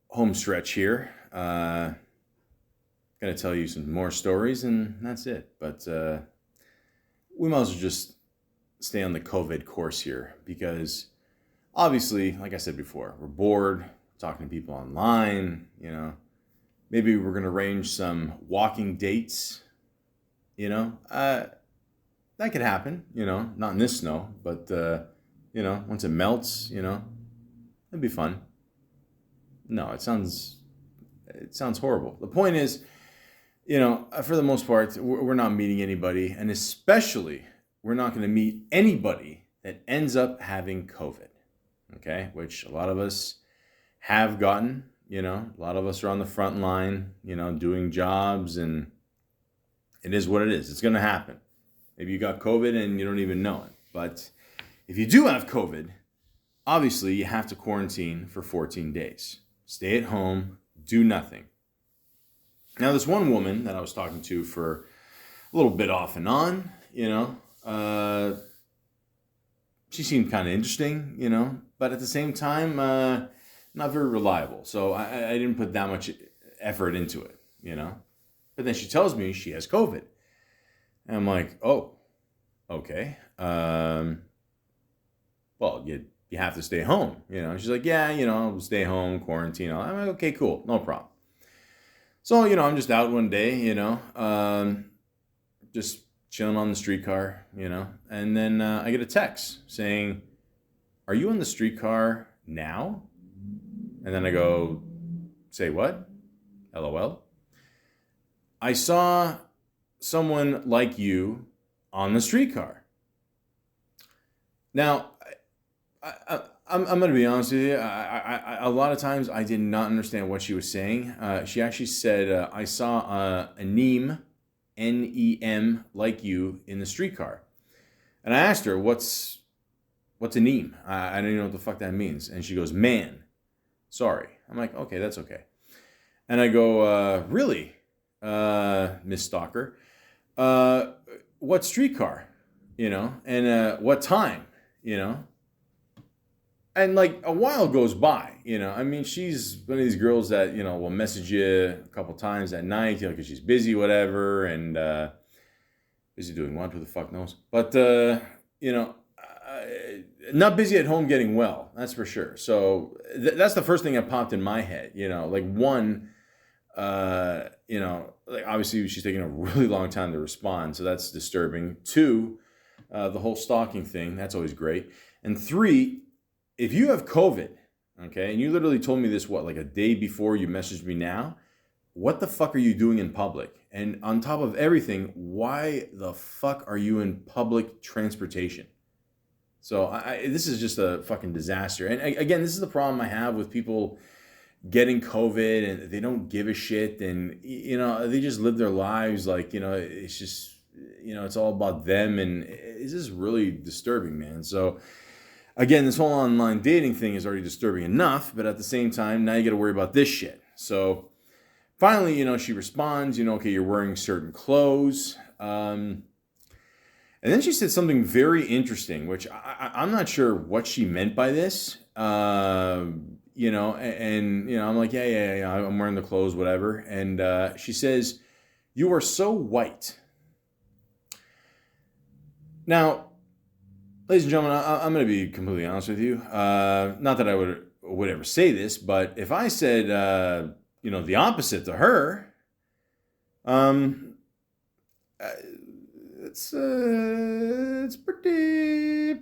home stretch here. Gonna tell you some more stories, and that's it. But we might as well just stay on the COVID course here because obviously, like I said before, we're bored talking to people online. Maybe we're gonna arrange some walking dates. That could happen. Not in this snow, but once it melts, it'd be fun. No, it sounds horrible. The point is, for the most part, we're not meeting anybody, and especially we're not going to meet anybody that ends up having COVID. Okay, which a lot of us have gotten. A lot of us are on the front line, doing jobs, and it is what it is. It's going to happen. Maybe you got COVID and you don't even know it. But if you do have COVID, obviously you have to quarantine for 14 days. Stay at home, do nothing. Now, this one woman that I was talking to for a little bit off and on, she seemed kind of interesting, but at the same time, not very reliable. So I didn't put that much effort into it, But then she tells me she has COVID. And I'm like, oh, okay. Well, you have to stay home, She's like, yeah, I'll stay home, quarantine. I'm like, okay, cool, no problem. So, I'm just out one day, just chilling on the streetcar, and then I get a text saying, are you on the streetcar now? And then I go, say what? LOL. I saw someone like you on the streetcar. Now, I'm going to be honest with you. A lot of times I did not understand what she was saying. She actually said, I saw a NEM, N-E-M, like you in the streetcar. And I asked her, what's what's a meme? I don't even know what the fuck that means. And she goes, man, sorry. I'm like, okay, that's okay. And I go, really, Miss Stalker? What streetcar? And what time? And like a while goes by, I mean, she's one of these girls that, will message you a couple times at night, because she's busy, whatever, and busy doing what? Who the fuck knows? But, not busy at home getting well, that's for sure. So that's the first thing that popped in my head, like one, like obviously she's taking a really long time to respond, so that's disturbing. Two, the whole stalking thing, that's always great. And three, if you have COVID, okay, and you literally told me this, like a day before you messaged me now, what the fuck are you doing in public? And on top of everything, why the fuck are you in public transportation? So this is just a fucking disaster. And again, this is the problem I have with people getting COVID and they don't give a shit. And, they just live their lives like, it's just, it's all about them. And it's just really disturbing, man. So again, this whole online dating thing is already disturbing enough. But at the same time, now you got to worry about this shit. So finally, she responds, okay, you're wearing certain clothes. And then she said something very interesting, which I'm not sure what she meant by this. And I'm like, yeah, I'm wearing the clothes, whatever. And she says, you are so white. Now, ladies and gentlemen, I'm going to be completely honest with you. Not that I would ever say this, but if I said, the opposite to her, it's pretty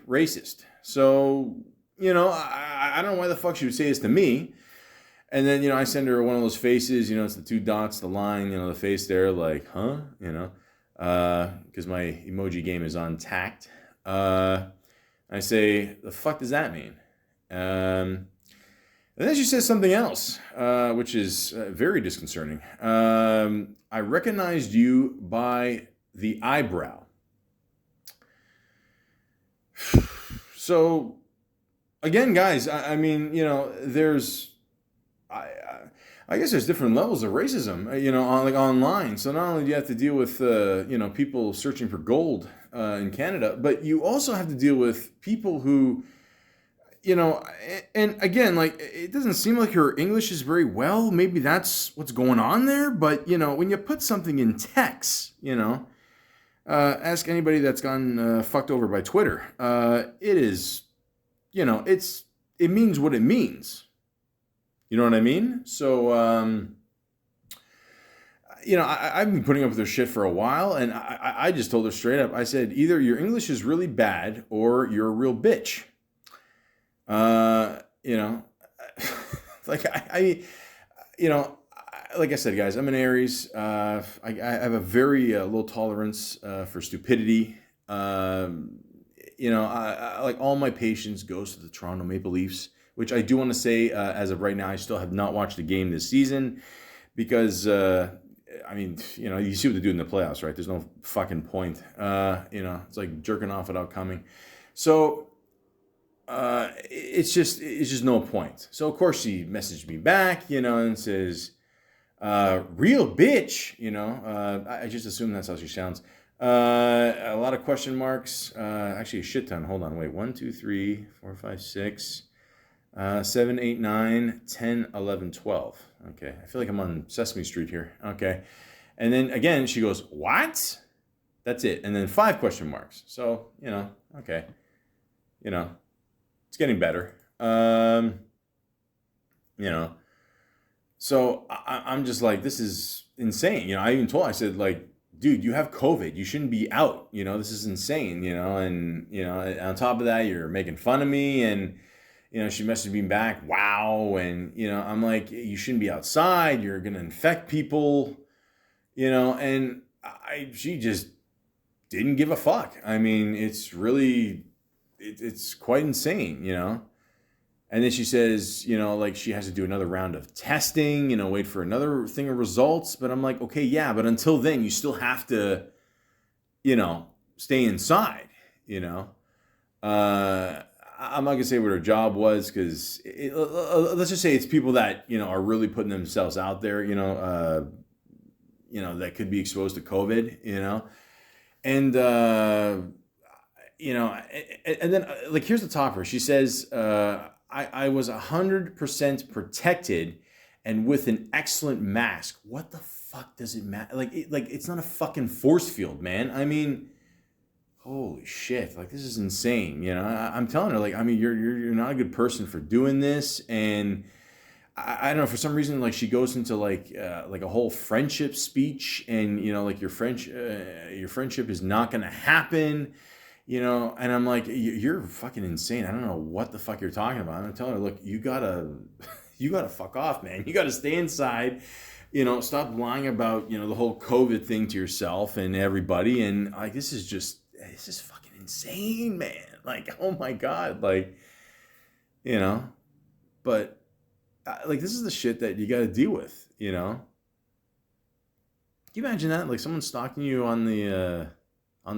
racist. So, I don't know why the fuck she would say this to me. And then, I send her one of those faces, it's the two dots, the line, the face there, like, huh? Because my emoji game is on tact. I say, the fuck does that mean? And then she says something else, which is very disconcerting. I recognized you by the eyebrow. So, again, guys, I mean, there's, I guess there's different levels of racism, like online. So not only do you have to deal with, people searching for gold in Canada, but you also have to deal with people who, and again, like, it doesn't seem like her English is very well. Maybe that's what's going on there. But, when you put something in text, ask anybody that's gotten fucked over by Twitter. It is, it means what it means. You know what I mean? So, I've been putting up with her shit for a while, and I just told her straight up. I said, either your English is really bad or you're a real bitch. Like like I said, guys, I'm an Aries. I have a very low tolerance for stupidity. I like all my patience goes to the Toronto Maple Leafs, which I do want to say, as of right now, I still have not watched a game this season because, you see what they do in the playoffs, right? There's no fucking point. It's like jerking off without coming. So, it's just no point. So of course she messaged me back, and says, real bitch, I just assume that's how she sounds. A lot of question marks, actually a shit ton. Hold on, wait, 1, 2, 3, 4, 5, 6, 7, 8, 9, 10, 11, 12. Okay, I feel like I'm on Sesame Street here. Okay, and then again she goes, what? That's it. And then 5 question marks. So, okay, it's getting better. So I'm just like, this is insane. I even told her, I said, like, dude, you have COVID. You shouldn't be out. This is insane, and, on top of that, you're making fun of me. And, she messaged me back, wow. And, I'm like, you shouldn't be outside. You're going to infect people, and she just didn't give a fuck. I mean, it's really, it's quite insane, And then she says, like she has to do another round of testing, wait for another thing of results. But I'm like, okay, yeah, but until then, you still have to, stay inside, I'm not gonna say what her job was because let's just say it's people that are really putting themselves out there, that could be exposed to COVID, and and then like here's the topper. She says, I was 100% protected and with an excellent mask. What the fuck does it matter? Like it's not a fucking force field, man. I mean, holy shit! Like this is insane. I'm telling her, like, I mean, you're not a good person for doing this, and I don't know, for some reason, like she goes into like a whole friendship speech, and like your friendship is not gonna happen. And I'm like, you're fucking insane. I don't know what the fuck you're talking about. I'm telling her, look, you gotta fuck off, man. You gotta stay inside. Stop lying about, the whole COVID thing to yourself and everybody. And like, this is fucking insane, man. Like, oh my God. Like, but like, this is the shit that you gotta deal with, Can you imagine that? Like someone stalking you on the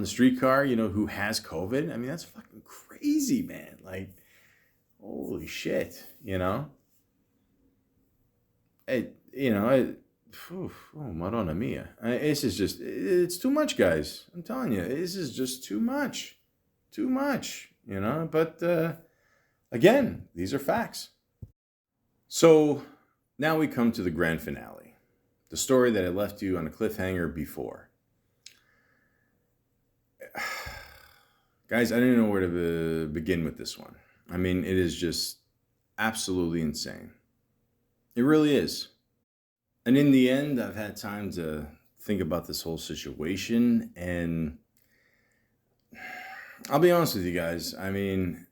streetcar, who has COVID. I mean, that's fucking crazy, man. Like, holy shit, oh, Madonna mia. It's too much, guys. I'm telling you, this is just too much. But again, these are facts. So now we come to the grand finale, the story that I left you on a cliffhanger before. Guys, I don't even know where to begin with this one. I mean, it is just absolutely insane. It really is. And in the end, I've had time to think about this whole situation. And I'll be honest with you guys. I mean,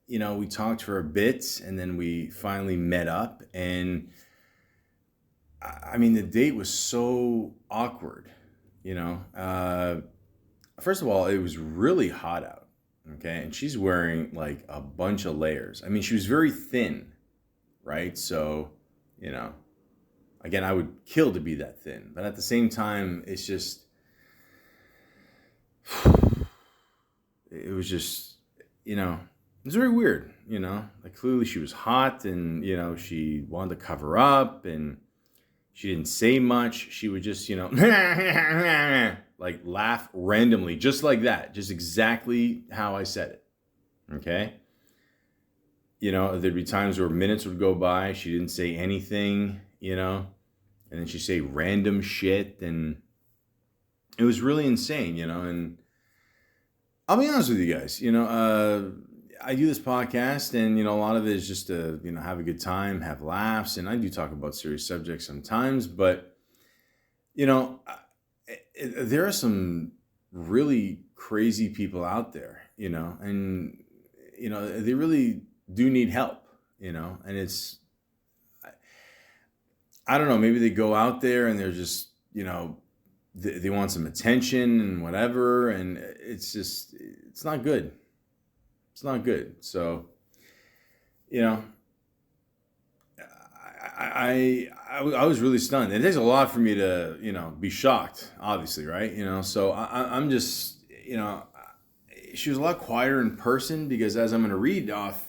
we talked for a bit and then we finally met up. And I mean, the date was so awkward, First of all, it was really hot out, okay? And she's wearing like a bunch of layers. I mean, she was very thin, right? So, again, I would kill to be that thin. But at the same time, it's just, it was just, it was very weird, Like clearly she was hot and, she wanted to cover up and she didn't say much. She would just, like laugh randomly, just like that, just exactly how I said it. Okay. There'd be times where minutes would go by. She didn't say anything, and then she'd say random shit. And it was really insane, and I'll be honest with you guys, I do this podcast and, a lot of it is just to, have a good time, have laughs. And I do talk about serious subjects sometimes, but, there are some really crazy people out there, and, they really do need help, and it's, I don't know, maybe they go out there and they're just, they want some attention and whatever. And it's just, it's not good. It's not good. So, I was really stunned. It takes a lot for me to, be shocked, obviously, right? So I'm just, she was a lot quieter in person because as I'm going to read off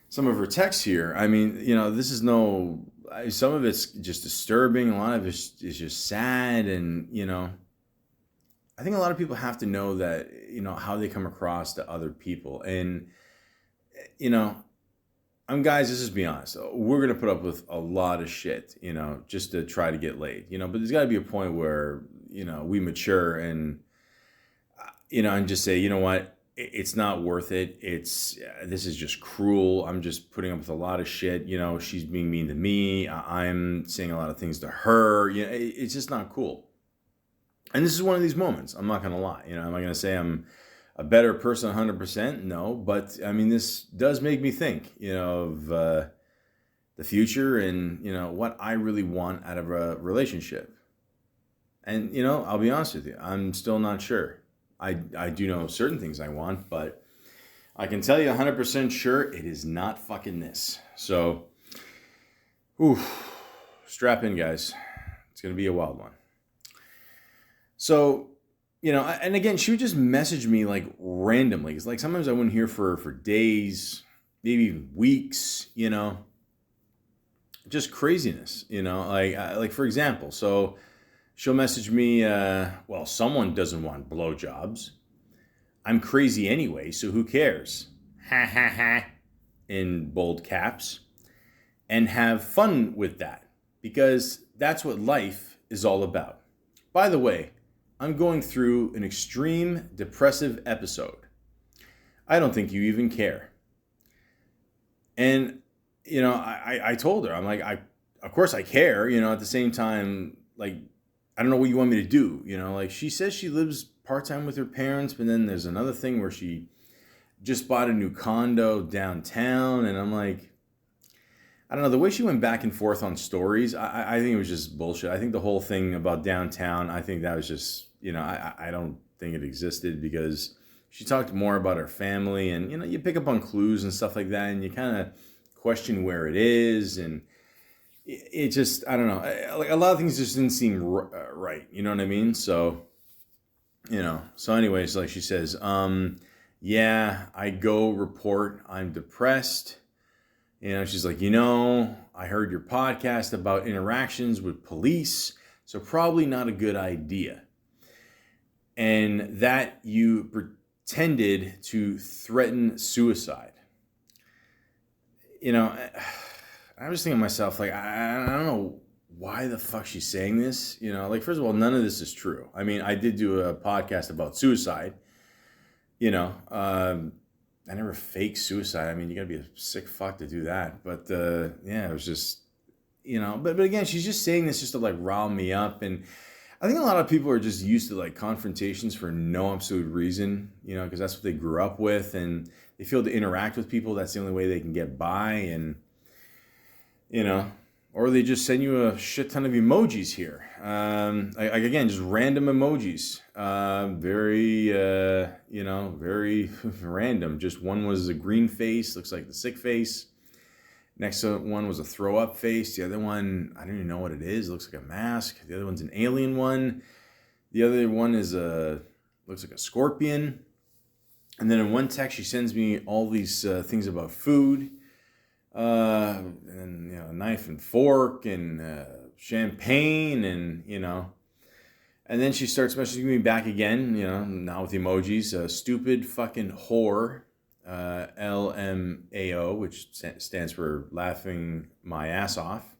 some of her texts here, I mean, this is some of it's just disturbing. A lot of it is just sad. And, I think a lot of people have to know that, how they come across to other people. And, guys, let's just be honest. We're going to put up with a lot of shit, just to try to get laid, but there's got to be a point where, we mature and, and just say, you know what, it's not worth it. This is just cruel. I'm just putting up with a lot of shit. She's being mean to me. I'm saying a lot of things to her. It's just not cool. And this is one of these moments. I'm not going to lie. Am I going to say I'm a better person 100%? No. But I mean, this does make me think, of the future and, what I really want out of a relationship. And, I'll be honest with you. I'm still not sure. I do know certain things I want, but I can tell you 100% sure it is not fucking this. So, strap in, guys. It's going to be a wild one. So, And again, she would just message me like randomly. It's like sometimes I wouldn't hear for days, maybe even weeks, just craziness, like for example, so she'll message me, well, someone doesn't want blowjobs. I'm crazy anyway, so who cares? Ha ha ha, in bold caps. And have fun with that, because that's what life is all about. By the way, I'm going through an extreme depressive episode. I don't think you even care. And, I told her, I'm like, of course I care, at the same time, like, I don't know what you want me to do, like she says she lives part-time with her parents, but then there's another thing where she just bought a new condo downtown, and I'm like, I don't know, the way she went back and forth on stories, I think it was just bullshit. I think the whole thing about downtown, I think that was just, I don't think it existed, because she talked more about her family, and, you pick up on clues and stuff like that, and you kind of question where it is, and it just, I don't know, like a lot of things just didn't seem right, you know what I mean? So, so anyways, like she says, yeah, I go report I'm depressed. She's like, I heard your podcast about interactions with police, so probably not a good idea. And that you pretended to threaten suicide. I was thinking to myself, like, I don't know why the fuck she's saying this. Like, first of all, none of this is true. I mean, I did do a podcast about suicide. I never fake suicide. I mean, you gotta be a sick fuck to do that. But yeah, it was just, but again, she's just saying this just to like rile me up. And I think a lot of people are just used to like confrontations for no absolute reason, because that's what they grew up with, and they feel to interact with people, that's the only way they can get by. And, or they just send you a shit ton of emojis here. Again, just random emojis. Very, very random. Just one was a green face, looks like the sick face. Next one was a throw up face. The other one, I don't even know what it is. It looks like a mask. The other one's an alien one. The other one is looks like a scorpion. And then in one text, she sends me all these things about food. And a knife and fork and champagne, and and then she starts messaging me back again, now with emojis, stupid fucking whore, LMAO, which stands for laughing my ass off.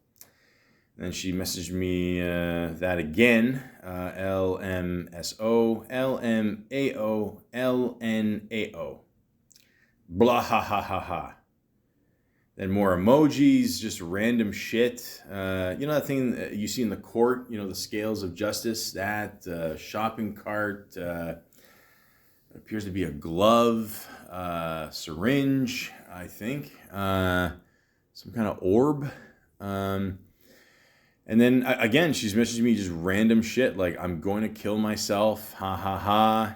And then she messaged me that again, LMSO, LMAO, LNAO, blah ha ha ha ha. Then more emojis, just random shit. That thing you see in the court, the scales of justice, that shopping cart, appears to be a glove, syringe, I think, some kind of orb. And then again, she's messaging me just random shit like, I'm going to kill myself, ha ha ha.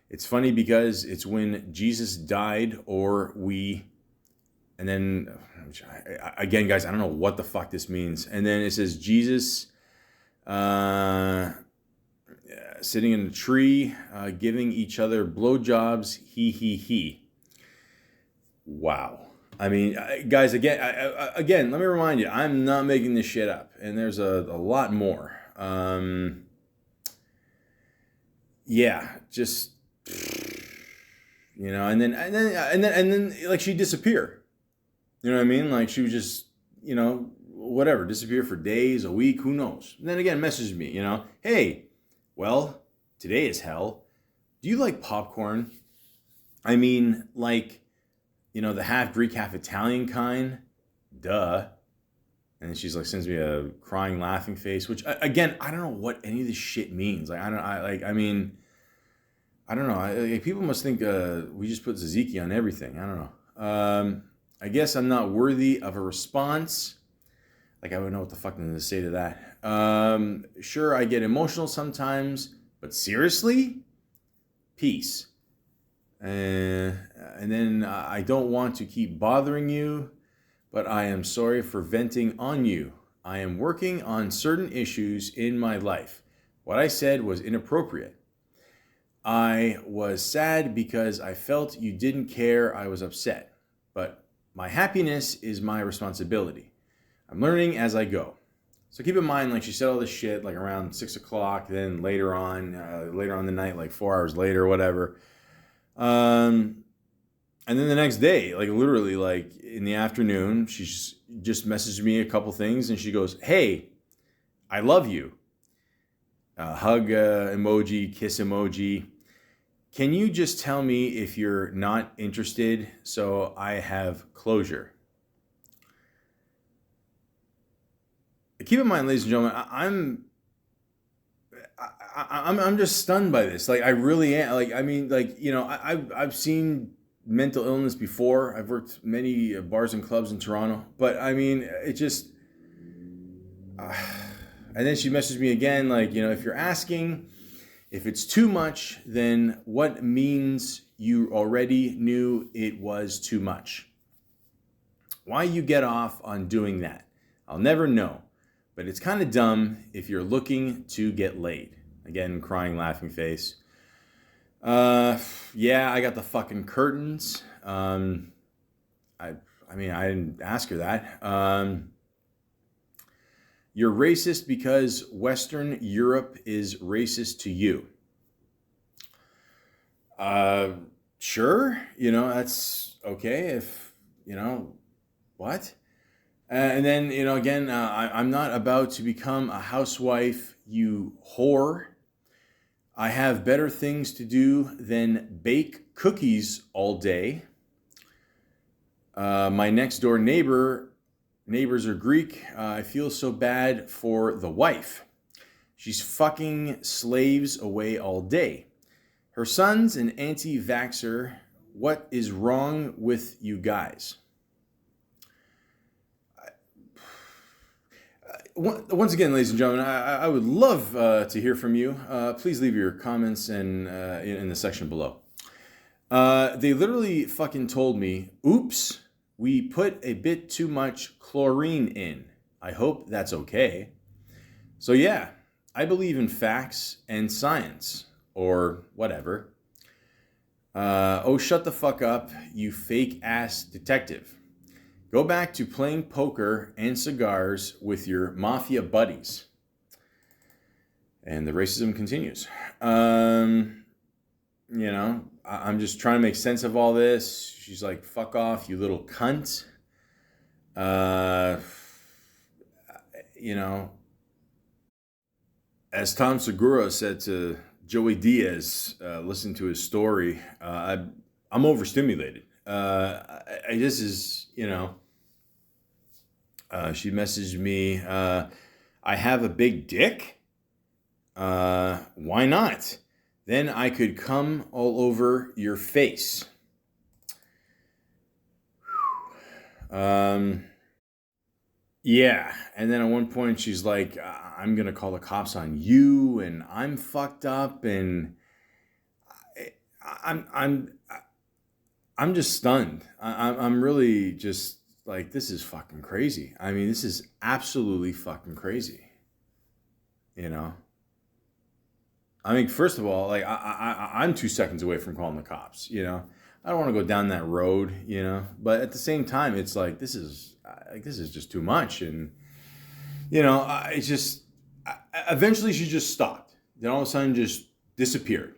It's funny because it's when Jesus died or we... And then, again, guys, I don't know what the fuck this means. And then it says Jesus sitting in a tree, giving each other blowjobs, he. Wow. I mean, guys, again, let me remind you, I'm not making this shit up. And there's a lot more. Yeah, just, and then like she'd disappear. You know what I mean? Like she would just, whatever, disappear for days, a week, who knows? And then again, message me, hey, well, today is hell. Do you like popcorn? I mean, like, the half Greek, half Italian kind? Duh. And then she's like, sends me a crying, laughing face, which again, I don't know what any of this shit means. Like, I don't know. People must think we just put tzatziki on everything. I don't know. I guess I'm not worthy of a response. Like, I would know what the fuck I'm going to say to that. Sure, I get emotional sometimes, but seriously? Peace. And then I don't want to keep bothering you, but I am sorry for venting on you. I am working on certain issues in my life. What I said was inappropriate. I was sad because I felt you didn't care I was upset. But my happiness is my responsibility. I'm learning as I go. So keep in mind, like she said all this shit like around 6 o'clock, then later on the night, like 4 hours later or whatever. And then the next day, like literally like in the afternoon, she just messaged me a couple things and she goes, "Hey, I love you." Hug emoji, kiss emoji. Can you just tell me if you're not interested so I have closure? Keep in mind, ladies and gentlemen, I'm just stunned by this. Like I really am. Like I mean, like you know, I've seen mental illness before. I've worked many bars and clubs in Toronto, but I mean, it just. And then she messaged me again, like you know, if you're asking if it's too much, then what means you already knew it was too much? Why you get off on doing that? I'll never know. But it's kind of dumb if you're looking to get laid. Again, crying, laughing face. Yeah, I got the fucking curtains. I mean, I didn't ask her that. You're racist because Western Europe is racist to you. Sure, you know, that's okay if, you know, what? And then, you know, again, I'm not about to become a housewife, you whore. I have better things to do than bake cookies all day. My next door neighbors are Greek. I feel so bad for the wife. She's fucking slaves away all day. Her son's an anti-vaxxer. What is wrong with you guys? Once again, ladies and gentlemen, I would love to hear from you. Please leave your comments in the section below. They literally fucking told me, oops, we put a bit too much chlorine in. I hope that's okay. So yeah, I believe in facts and science, or whatever. Oh, shut the fuck up, you fake ass detective. Go back to playing poker and cigars with your mafia buddies. And the racism continues. You know, I'm just trying to make sense of all this. She's like, fuck off, you little cunt. You know, as Tom Segura said to Joey Diaz, listen to his story, I'm overstimulated. This is, you know, she messaged me, I have a big dick? Why not? Then I could come all over your face. Yeah, and then at one point she's like, I'm gonna call the cops on you, and I'm fucked up, and I'm just stunned. I'm really just like, this is fucking crazy. I mean, this is absolutely fucking crazy. You know? I mean, first of all, like I'm 2 seconds away from calling the cops, you know? I don't want to go down that road, you know? But at the same time, it's like, this is just too much. And, you know, it's just, eventually she just stopped. Then all of a sudden just disappeared.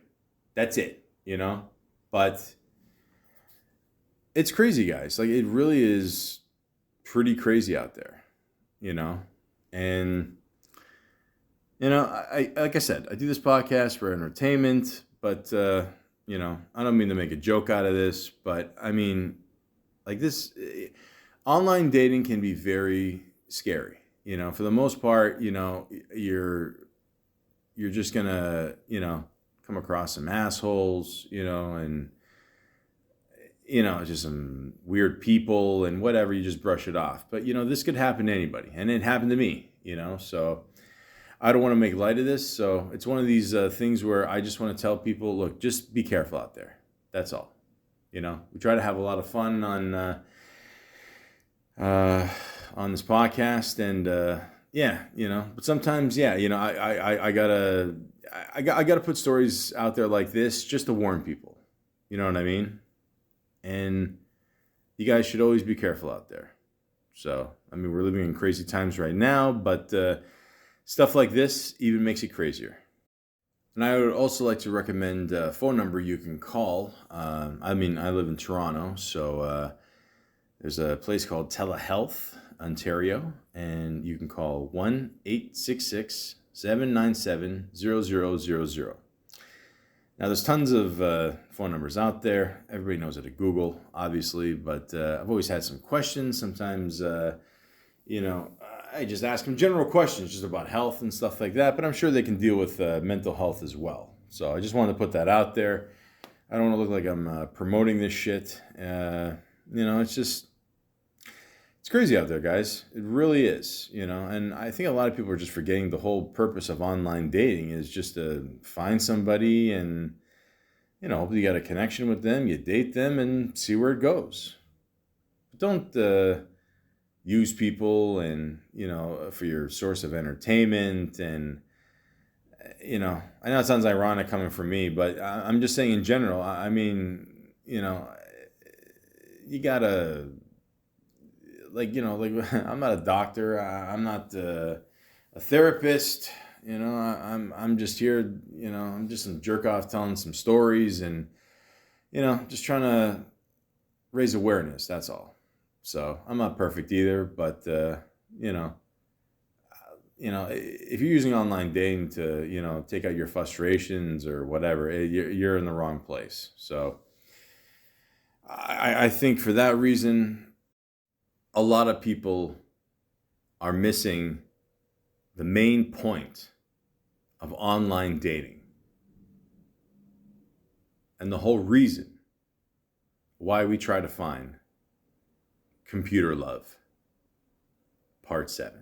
That's it, you know? But it's crazy, guys. Like, it really is pretty crazy out there, you know? And, you know, I like I said, I do this podcast for entertainment, but, you know, I don't mean to make a joke out of this, but I mean, like this, online dating can be very scary. You know, for the most part, you know, you're just gonna, you know, come across some assholes, you know, and, you know, just some weird people and whatever, you just brush it off. But, you know, this could happen to anybody, and it happened to me, you know, so I don't want to make light of this. So it's one of these things where I just want to tell people, look, just be careful out there. That's all. You know, we try to have a lot of fun on this podcast, and yeah, you know, but sometimes, yeah, you know, I gotta I got to put stories out there like this just to warn people. You know what I mean? And you guys should always be careful out there. So, I mean, we're living in crazy times right now, but stuff like this even makes it crazier. And I would also like to recommend a phone number you can call. I mean, I live in Toronto, so there's a place called Telehealth, Ontario, and you can call 1-866-797-0000. Now, there's tons of phone numbers out there. Everybody knows how to Google, obviously, but I've always had some questions. Sometimes, I just ask them general questions just about health and stuff like that, but I'm sure they can deal with mental health as well. So I just wanted to put that out there. I don't want to look like I'm promoting this shit. It's crazy out there, guys. It really is, and I think a lot of people are just forgetting the whole purpose of online dating is just to find somebody and, hopefully you got a connection with them, you date them and see where it goes. But don't use people and, for your source of entertainment. And, I know it sounds ironic coming from me, but I'm just saying in general, I mean, you gotta, I'm not a doctor. I'm not a therapist. I'm just here. I'm just some jerk off telling some stories and, just trying to raise awareness. That's all. So I'm not perfect either, but if you're using online dating to take out your frustrations or whatever, you're in the wrong place. So I think for that reason, a lot of people are missing the main point of online dating and the whole reason why we try to find computer love, part 7.